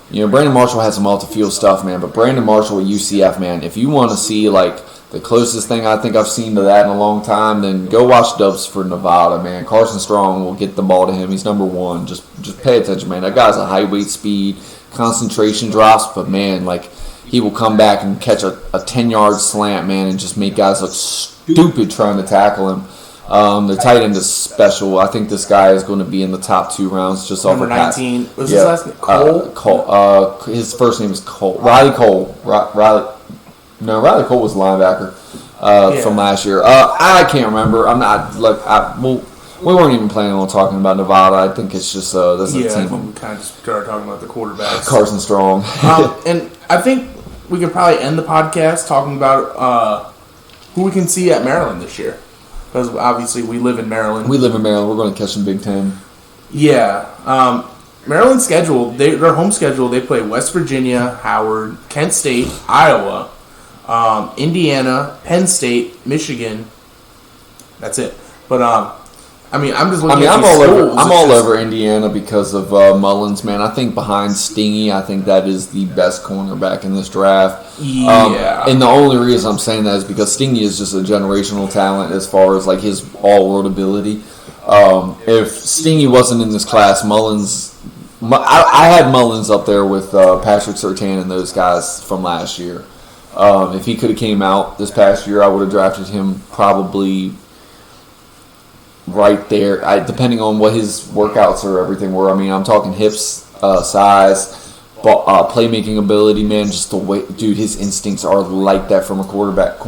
Speaker 2: Brandon Marshall had some off-the-field stuff, man, but Brandon Marshall at UCF, man, if you want to see, like, the closest thing I think I've seen to that in a long time, then go watch Dubs for Nevada, man. Carson Strong will get the ball to him. He's number 1. Just pay attention, man. That guy's a height, speed, concentration drops, but, man, like, he will come back and catch a 10-yard slant, man, and just make guys look stupid trying to tackle him. The tight end is special. I think this guy is going to be in the top 2 rounds just off
Speaker 1: of pass. Number 19. What's his last name?
Speaker 2: Cole? His first name is Cole. Riley Cole. Riley Cole was a linebacker from last year. I can't remember. I'm not. We weren't even planning on talking about Nevada. I think it's just that's a team.
Speaker 1: I think we kind of started talking about the quarterbacks.
Speaker 2: Carson Strong.
Speaker 1: And I think we could probably end the podcast talking about who we can see at Maryland this year. Because obviously we live in Maryland.
Speaker 2: We're going to catch some Big Ten.
Speaker 1: Yeah. Maryland's schedule, their home schedule, they play West Virginia, Howard, Kent State, Iowa, Indiana, Penn State, Michigan. That's it. But I'm just looking.
Speaker 2: I'm all over Indiana because of Mullens, man. I think behind Stingy, I think that is the best cornerback in this draft.
Speaker 1: Yeah.
Speaker 2: And the only reason I'm saying that is because Stingy is just a generational talent as far as like his all-world ability. If Stingy wasn't in this class, Mullens. I had Mullens up there with Patrick Surtain and those guys from last year. If he could have came out this past year, I would have drafted him probably right there, depending on what his workouts or everything were. I mean, I'm talking hips. size, playmaking ability, man. Just the way, dude, his instincts are like that from a cornerback.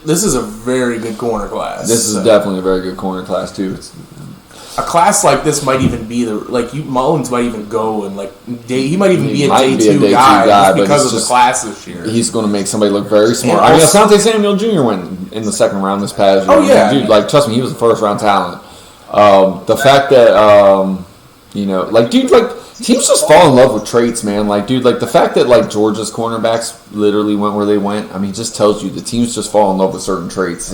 Speaker 1: This is a very good corner class.
Speaker 2: This is definitely a very good corner class too.
Speaker 1: A class like this might even be Mullens might even go and he might even be a day two guy just because of the class this year.
Speaker 2: He's going to make somebody look very smart. I mean, Asante Samuel Jr. went in the second round this past year.
Speaker 1: Oh yeah,
Speaker 2: dude, trust me, he was a first round talent. The fact that teams just fall in love with traits, man. The fact that Georgia's cornerbacks literally went where they went, I mean, just tells you the teams just fall in love with certain traits.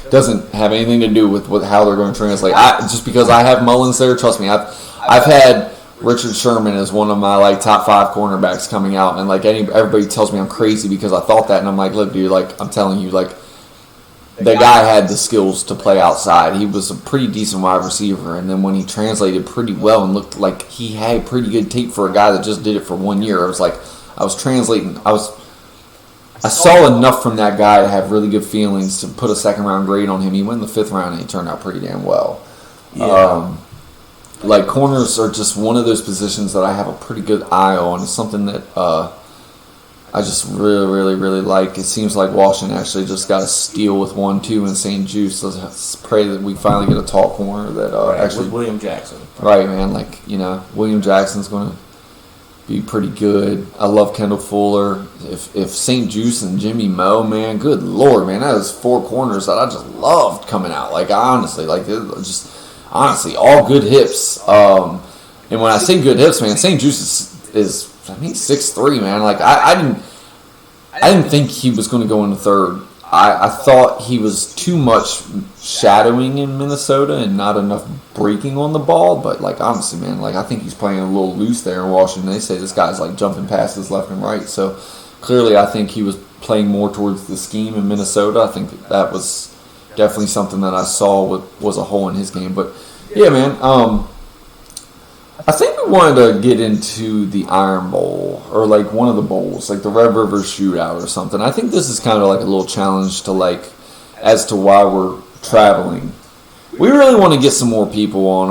Speaker 2: Doesn't have anything to do with how they're going to translate. Just because I have Mullens there, trust me, I've had Richard Sherman as one of my top 5 cornerbacks coming out, and everybody tells me I'm crazy because I thought that, and I'm like, look, dude, I'm telling you, the guy had the skills to play outside. He was a pretty decent wide receiver, and then when he translated pretty well and looked like he had pretty good tape for a guy that just did it for 1 year, I saw enough from that guy to have really good feelings to put a second round grade on him. He went in the 5th round and he turned out pretty damn well. Yeah. Corners are just one of those positions that I have a pretty good eye on. It's something that I just really, really, really like. It seems like Washington actually just got a steal with 1-2 in St. Jude. Let's pray that we finally get a tall corner that actually
Speaker 1: with William Jackson.
Speaker 2: Right, man. William Jackson's going to be pretty good. I love Kendall Fuller. If St. Juice and Jimmy Moe, man, good Lord, man, that is 4 corners that I just loved coming out. Honestly, all good hips. And when I say good hips, man, St. Juice is 6'3", man. I didn't think he was going to go in the 3rd. I thought he was too much shadowing in Minnesota and not enough breaking on the ball. But honestly, man, I think he's playing a little loose there in Washington. They say this guy's jumping passes left and right. So clearly, I think he was playing more towards the scheme in Minnesota. I think that was definitely something that I saw was a hole in his game. But yeah, man. I think we wanted to get into the Iron Bowl or one of the bowls, the Red River Shootout or something. I think this is kind of a little challenge to as to why we're traveling. We really want to get some more people on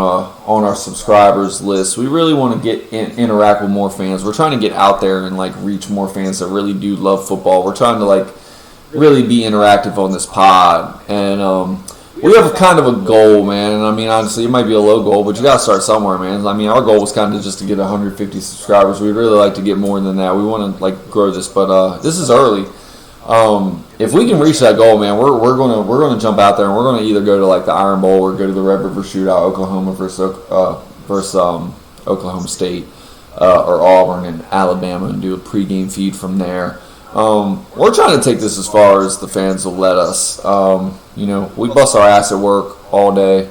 Speaker 2: our subscribers list. We really want to interact with more fans. We're trying to get out there and reach more fans that really do love football. We're trying to really be interactive on this pod, and we have kind of a goal, man. And I mean, honestly, it might be a low goal, but you got to start somewhere, man. I mean, our goal was kind of just to get 150 subscribers. We'd really like to get more than that. We want to grow this, but this is early. If we can reach that goal, man, we're gonna jump out there and we're gonna either go to the Iron Bowl or go to the Red River Shootout, Oklahoma versus Oklahoma State or Auburn and Alabama, and do a pregame feed from there. We're trying to take this as far as the fans will let us. We bust our ass at work all day.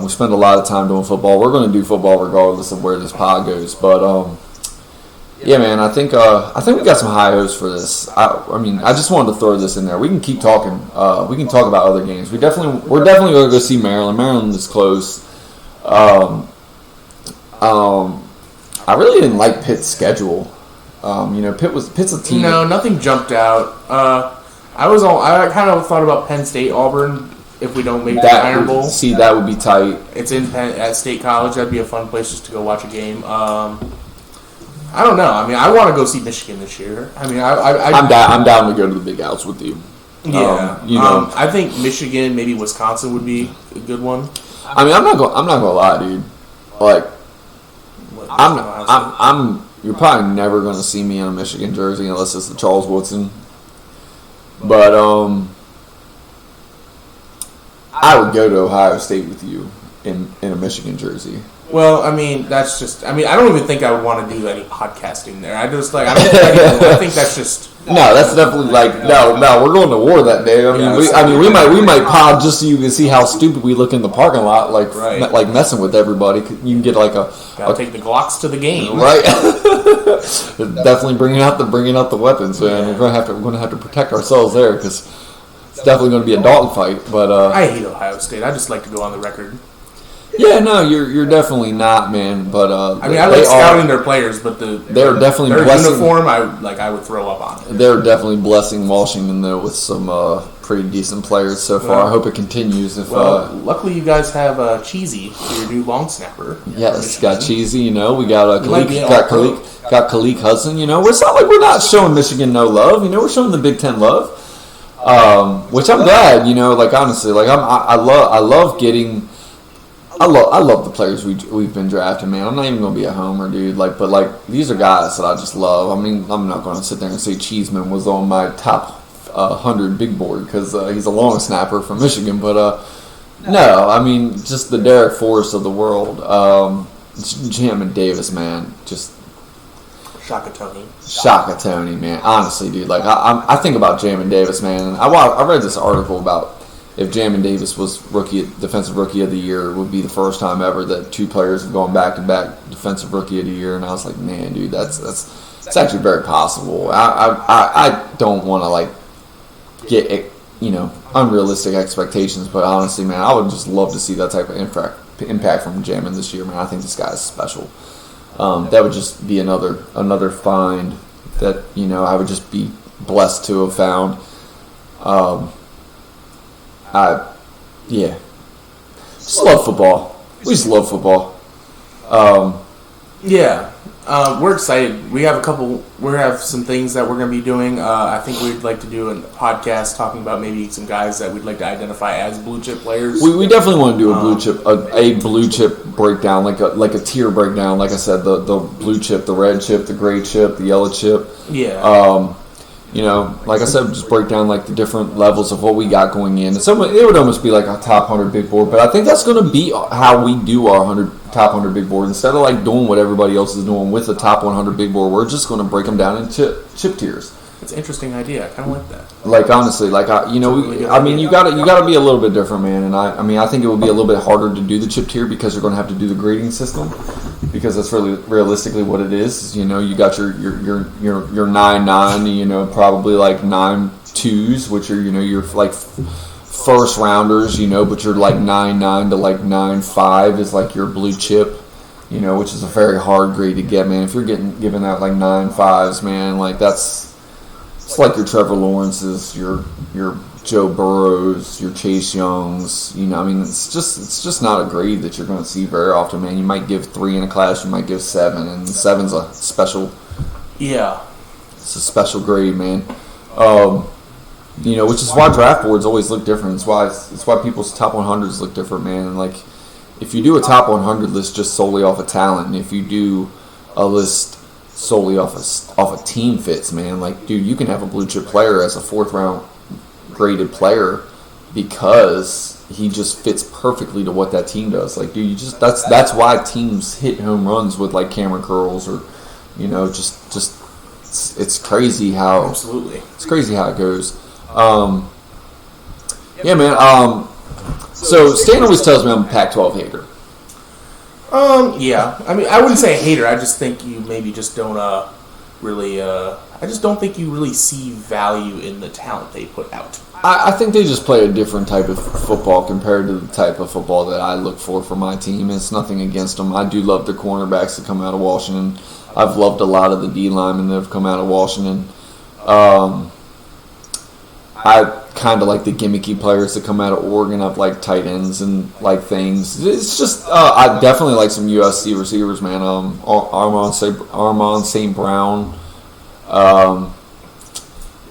Speaker 2: We spend a lot of time doing football. We're going to do football regardless of where this pod goes. But yeah, man, I think we got some high hopes for this. I just wanted to throw this in there. We can keep talking. We can talk about other games. We're definitely going to go see Maryland. Maryland is close. I really didn't like Pitt's schedule. Pitt's a team.
Speaker 1: No, nothing jumped out. I kind of thought about Penn State, Auburn. If we don't make the Iron Bowl,
Speaker 2: that would be tight.
Speaker 1: It's at State College. That'd be a fun place just to go watch a game. I don't know. I mean, I want to go see Michigan this year. I mean,
Speaker 2: I'm down to go to the Big House with you.
Speaker 1: Yeah, I think Michigan, maybe Wisconsin would be a good one.
Speaker 2: I mean, I'm not gonna lie, dude. You're probably never going to see me in a Michigan jersey unless it's the Charles Woodson. But I would go to Ohio State with you in a Michigan jersey.
Speaker 1: Well, I mean, that's just. I mean, I don't even think I would want to do any podcasting there. I think that's just.
Speaker 2: No, that's definitely no. We're going to war that day. We might pod just so you can see how stupid we look in the parking lot, messing with everybody. You can get
Speaker 1: gotta take the Glocks to the game,
Speaker 2: right? Definitely bringing out the weapons, man. Yeah. We're going to have to protect ourselves there because it's definitely going to be a dogfight. But
Speaker 1: I hate Ohio State. I just like to go on the record.
Speaker 2: Yeah, no, you're definitely not, man. But
Speaker 1: I mean, I like scouting their players, but
Speaker 2: they're definitely
Speaker 1: their
Speaker 2: blessing,
Speaker 1: uniform. I would throw up on it.
Speaker 2: They're definitely blessing Washington though with some pretty decent players so far.
Speaker 1: Well,
Speaker 2: I hope it continues.
Speaker 1: Luckily you guys have Cheesy, your new long snapper.
Speaker 2: Yes, got Cheesy. You know, we got
Speaker 1: Kalik.
Speaker 2: Got Kalik Hudson. You know, it's not like we're not showing Michigan no love. You know, we're showing the Big Ten love, which I'm glad. You know, like honestly, like I love getting. I love the players we've been drafting, man. I'm not even gonna be a homer, dude. But these are guys that I just love. I mean, I'm not gonna sit there and say Cheeseman was on my top 100 big board because he's a long snapper from Michigan. But no, I mean just the Derek Forrest of the world. Jamin Davis, man, just
Speaker 1: Shaka
Speaker 2: Tony, man. Honestly, dude, like I think about Jamin Davis, man. And I read this article about. If Jamin Davis was defensive rookie of the year, it would be the first time ever that two players have gone back-to-back defensive rookie of the year. And I was like, man, dude, that's actually very possible. I don't want to like get unrealistic expectations, but honestly, man, I would just love to see that type of impact from Jamin this year, man. I think this guy's special. That would just be another find that I would just be blessed to have found. Just love football. We just love football.
Speaker 1: We're excited. We have some things that we're going to be doing. I think we'd like to do a podcast talking about maybe some guys that we'd like to identify as blue chip players.
Speaker 2: We definitely want to do a blue chip breakdown, like a tier breakdown. Like I said, the blue chip, the red chip, the gray chip, the yellow chip.
Speaker 1: Yeah.
Speaker 2: Like I said, just break down like the different levels of what we got going in. It would almost be like a top 100 big board, but I think that's going to be how we do our top 100 big board. Instead of like doing what everybody else is doing with the top 100 big board, we're just going to break them down into chip tiers.
Speaker 1: It's an interesting idea. I kind of like that.
Speaker 2: Like honestly, you got to be a little bit different, man. And I think it would be a little bit harder to do the chip tier because you're going to have to do the grading system. Because that's really realistically what it is. You got your 9-9, probably like 9-2s, which are your like first rounders, but you're like 9-9 to like 9-5 is like your blue chip, which is a very hard grade to get, man. If you're given out like 9-5s, man, like it's like your Trevor Lawrences, your Joe Burrows, your Chase Youngs, it's just not a grade that you're going to see very often, man. You might give 3 in a class, you might give 7, and 7's a special. Yeah. It's a special grade, man. Which is why draft boards always look different. It's why people's top 100s look different, man. And like, if you do a top 100 list just solely off of talent, and if you do a list solely off of team fits, man, like, dude, you can have a blue chip player as a 4th round graded player because he just fits perfectly to what that team does. Like, dude, that's why teams hit home runs with like Cameron Curls or it's crazy how it's crazy how it goes. Man. So Stan always tells me I'm a Pac-12 hater.
Speaker 1: Yeah. I mean, I wouldn't say a hater. I just think you maybe just don't really. I just don't think you really see value in the talent they put out.
Speaker 2: I think they just play a different type of football compared to the type of football that I look for my team. It's nothing against them. I do love the cornerbacks that come out of Washington. I've loved a lot of the D linemen that have come out of Washington. I kind of like the gimmicky players that come out of Oregon. I've liked tight ends and like things. It's just I definitely like some USC receivers, man. Armon St. Brown.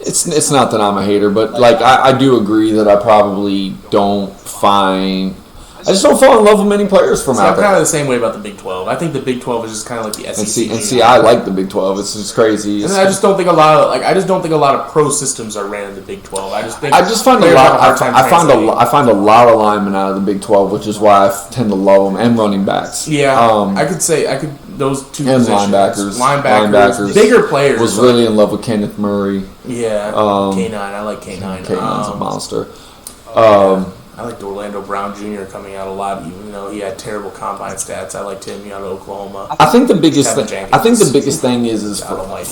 Speaker 2: It's not that I'm a hater, but like I do agree that I probably don't find. I just don't fall in love with many players from out there.
Speaker 1: I'm kind of the same way about the Big 12. I think the Big 12 is just kind of like the SEC.
Speaker 2: And see, I like the Big 12. It's just crazy.
Speaker 1: And I just don't think a lot of pro systems are ran in the Big 12. I
Speaker 2: find a lot of linemen out of the Big 12, which is why I tend to love them, and running backs.
Speaker 1: Yeah, those two
Speaker 2: and
Speaker 1: positions.
Speaker 2: linebackers,
Speaker 1: bigger players.
Speaker 2: Was really in love with Kenneth Murray.
Speaker 1: Yeah, K9. I like K9.
Speaker 2: K9's a monster.
Speaker 1: I liked Orlando Brown Jr. coming out a lot, even though he had terrible combine stats. I liked him out of Oklahoma.
Speaker 2: I think the biggest thing is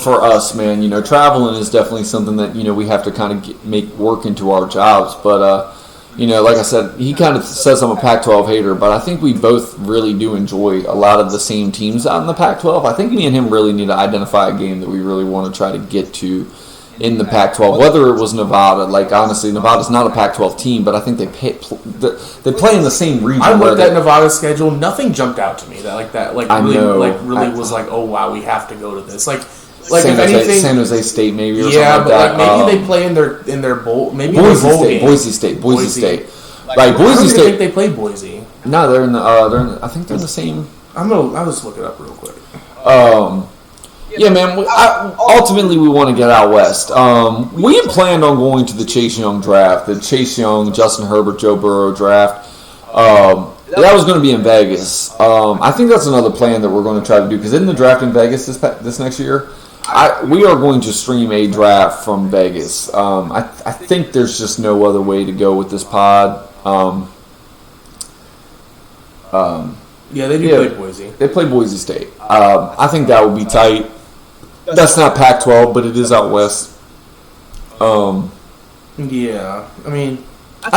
Speaker 2: for us, man. Traveling is definitely something that we have to kind of make work into our jobs. But like I said, he kind of says I'm a Pac-12 hater, but I think we both really do enjoy a lot of the same teams out in the Pac-12. I think me and him really need to identify a game that we really want to try to get to in the Pac-12, whether it was Nevada. Like, honestly, Nevada's not a Pac-12 team, but I think they play in the same region.
Speaker 1: I looked at Nevada's schedule. Nothing jumped out to me really was like, oh, wow, we have to go to this. Like
Speaker 2: San Jose State maybe or something like that.
Speaker 1: Maybe they play in their bowl. Maybe
Speaker 2: Boise State. Like Boise State.
Speaker 1: I think they play Boise.
Speaker 2: No, they're in the. I think they're in the same.
Speaker 1: I'll just look it up real quick.
Speaker 2: Yeah, man. Ultimately, we want to get out west. We had planned on going to the Chase Young draft, the Chase Young, Justin Herbert, Joe Burrow draft. That was going to be in Vegas. I think that's another plan that we're going to try to do, because in the draft in Vegas this next year, we are going to stream a draft from Vegas. I think there's just no other way to go with this pod.
Speaker 1: They play Boise.
Speaker 2: They play Boise State. I think that would be tight. That's not Pac-12, but it is out west. I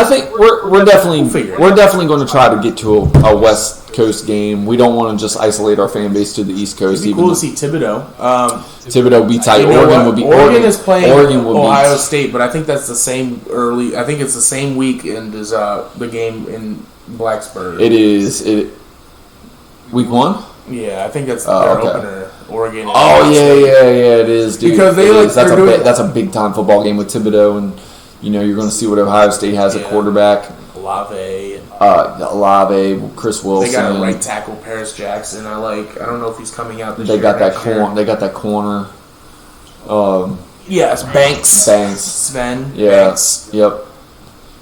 Speaker 2: think we're definitely going to try to get to a West Coast game. We don't want to just isolate our fan base to the East Coast.
Speaker 1: It'd be cool to see Thibodeau.
Speaker 2: Thibodeau would be tight.
Speaker 1: Oregon is playing Ohio State, but I think that's the same early. I think it's the same weekend as the game in Blacksburg.
Speaker 2: It is week 1.
Speaker 1: Yeah, I think that's their opener. Oregon.
Speaker 2: It is, dude.
Speaker 1: Because
Speaker 2: that's a big time football game with Thibodeau, and you're going to see what Ohio State has at quarterback. Olave, Chris Wilson.
Speaker 1: They got a right tackle, Paris Jackson. I don't know if he's coming out this
Speaker 2: year.
Speaker 1: They got
Speaker 2: that corner.
Speaker 1: It's Banks. Sven.
Speaker 2: Yeah.
Speaker 1: Banks.
Speaker 2: Yep.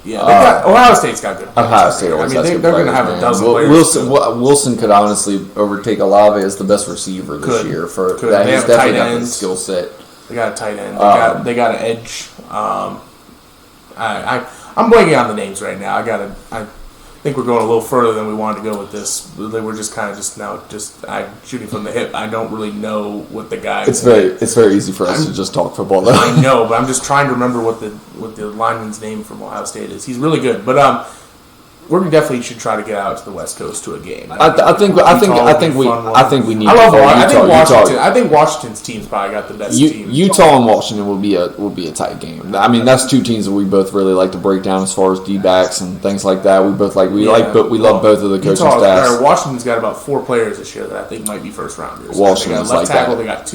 Speaker 1: Yeah, Ohio State's got good players.
Speaker 2: Ohio State always has good
Speaker 1: they're going to have a dozen players.
Speaker 2: Wilson could honestly overtake Olave as the best receiver this year. That he's definitely got the skill set.
Speaker 1: They got a tight end. They got an edge. I'm blanking on the names right now. I think we're going a little further than we wanted to go with this. We're just kind of I'm shooting from the hip. I don't really know what the guy.
Speaker 2: It's very easy for us to just talk football, though.
Speaker 1: I know, but I'm just trying to remember what the lineman's name from Ohio State is. He's really good, but we definitely should try to get out to the West Coast to a game.
Speaker 2: I think we need.
Speaker 1: I think Washington's team's probably got the best team.
Speaker 2: Utah and Washington will be a tight game. I mean, that's two teams that we both really like to break down as far as D-backs and things like that. We both we love both of the coaching staffs.
Speaker 1: Washington's got about 4 players this year that I think might be first rounders.
Speaker 2: Washington's
Speaker 1: they got left tackle.
Speaker 2: That.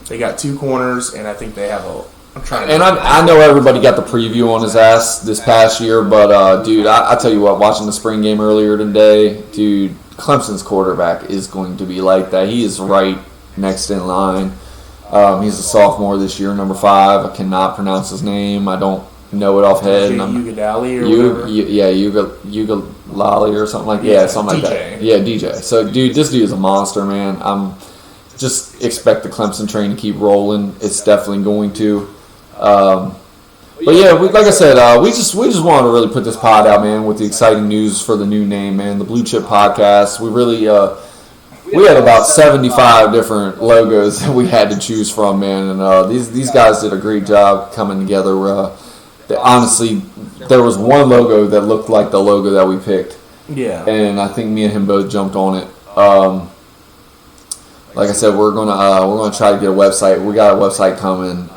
Speaker 1: They got two corners, and I think they have a.
Speaker 2: I know everybody got the preview on his ass this past year, but dude, I tell you what, watching the spring game earlier today, dude, Clemson's quarterback is going to be like that. He is right next in line. He's a sophomore this year, number 5. I cannot pronounce his name. I don't know it off head.
Speaker 1: Ugadali or whatever.
Speaker 2: Ugalali or something like that. Yeah, something like that. Yeah, DJ. So, dude, this dude is a monster, man. Just expect the Clemson train to keep rolling. It's definitely going to. But yeah, like I said, we just wanted to really put this pod out, man, with the exciting news for the new name, man, the Blue Chip Podcast. We really we had about 75 different logos that we had to choose from, man, and these guys did a great job coming together. Honestly, there was one logo that looked like the logo that we picked.
Speaker 1: Yeah,
Speaker 2: and I think me and him both jumped on it. Like I said, we're gonna try to get a website. We got a website coming.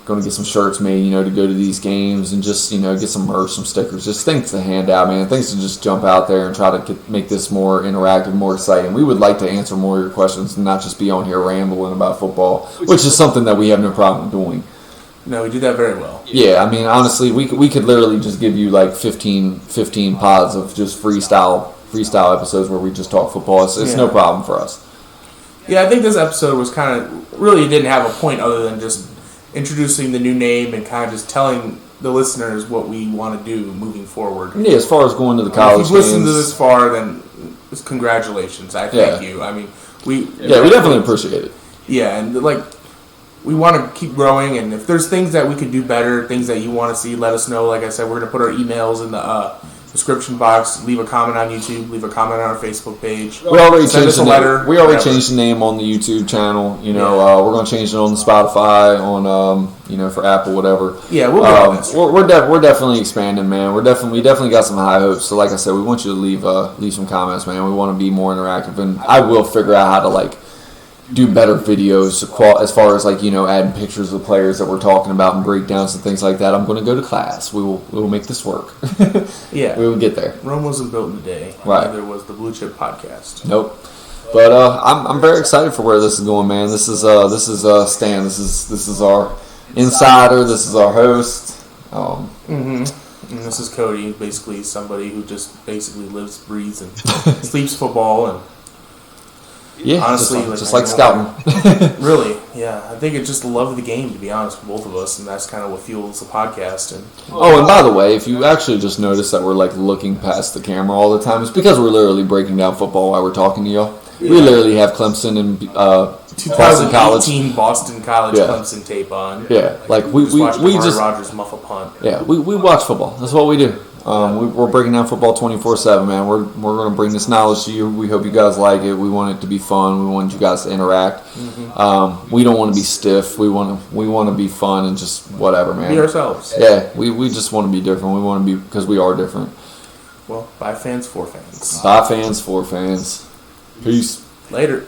Speaker 2: Going to get some shirts made, to go to these games and just, get some merch, some stickers, just things to hand out, man. Things to just jump out there and try to make this more interactive, more exciting. We would like to answer more of your questions and not just be on here rambling about football, which is something that we have no problem doing.
Speaker 1: No, we do that very well.
Speaker 2: Yeah, I mean, honestly, we could literally just give you like 15 pods of just freestyle episodes where we just talk football. It's no problem for us.
Speaker 1: Yeah, I think this episode was kind of really didn't have a point other than just introducing the new name and kind of just telling the listeners what we want to do moving forward.
Speaker 2: Yeah, as far as going to the college
Speaker 1: if you've listened to this far, then congratulations. I thank you. I mean, we
Speaker 2: definitely appreciate it.
Speaker 1: Yeah, and we want to keep growing, and if there's things that we could do better, things that you want to see, let us know. Like I said, we're going to put our emails description box. Leave a comment on YouTube. Leave a comment on our Facebook page.
Speaker 2: We already
Speaker 1: Send
Speaker 2: changed
Speaker 1: us a letter.
Speaker 2: We already changed the name on the YouTube channel. You know, we're going to change it on the Spotify, on for Apple, whatever.
Speaker 1: Yeah, we'll be honest.
Speaker 2: We're definitely expanding, man. We definitely got some high hopes. So, like I said, we want you to leave some comments, man. We want to be more interactive, and I will figure out how to do better videos as far as adding pictures of players that we're talking about and breakdowns and things like that. I'm going to go to class. We will make this work.
Speaker 1: Yeah,
Speaker 2: we will get there.
Speaker 1: Rome wasn't built in a day.
Speaker 2: Right.
Speaker 1: Neither was the Blue Chip Podcast.
Speaker 2: Nope. But I'm very excited for where this is going, man. This is Stan. This is our insider. This is our host.
Speaker 1: And this is Cody, basically somebody who just basically lives, breathes, and sleeps football and.
Speaker 2: Yeah,
Speaker 1: honestly,
Speaker 2: just like scouting.
Speaker 1: Really, yeah. I think it's just the love of the game, to be honest, with both of us, and that's kind of what fuels the podcast. And
Speaker 2: by the way, if you actually just notice that we're looking past the camera all the time, it's because we're literally breaking down football while we're talking to y'all. Yeah. We literally have Clemson and
Speaker 1: 2018 Boston College Clemson tape on.
Speaker 2: Yeah,
Speaker 1: we just Rogers muff a punt.
Speaker 2: Yeah, we watch football. That's what we do. We're breaking down football 24/7, man. We're going to bring this knowledge to you. We hope you guys like it. We want it to be fun. We want you guys to interact. We don't want to be stiff. We want to be fun and just whatever, man.
Speaker 1: Be ourselves.
Speaker 2: Yeah, we just want to be different. We want to be because we are different.
Speaker 1: Well, by fans for fans.
Speaker 2: By fans for fans. Peace.
Speaker 1: Later.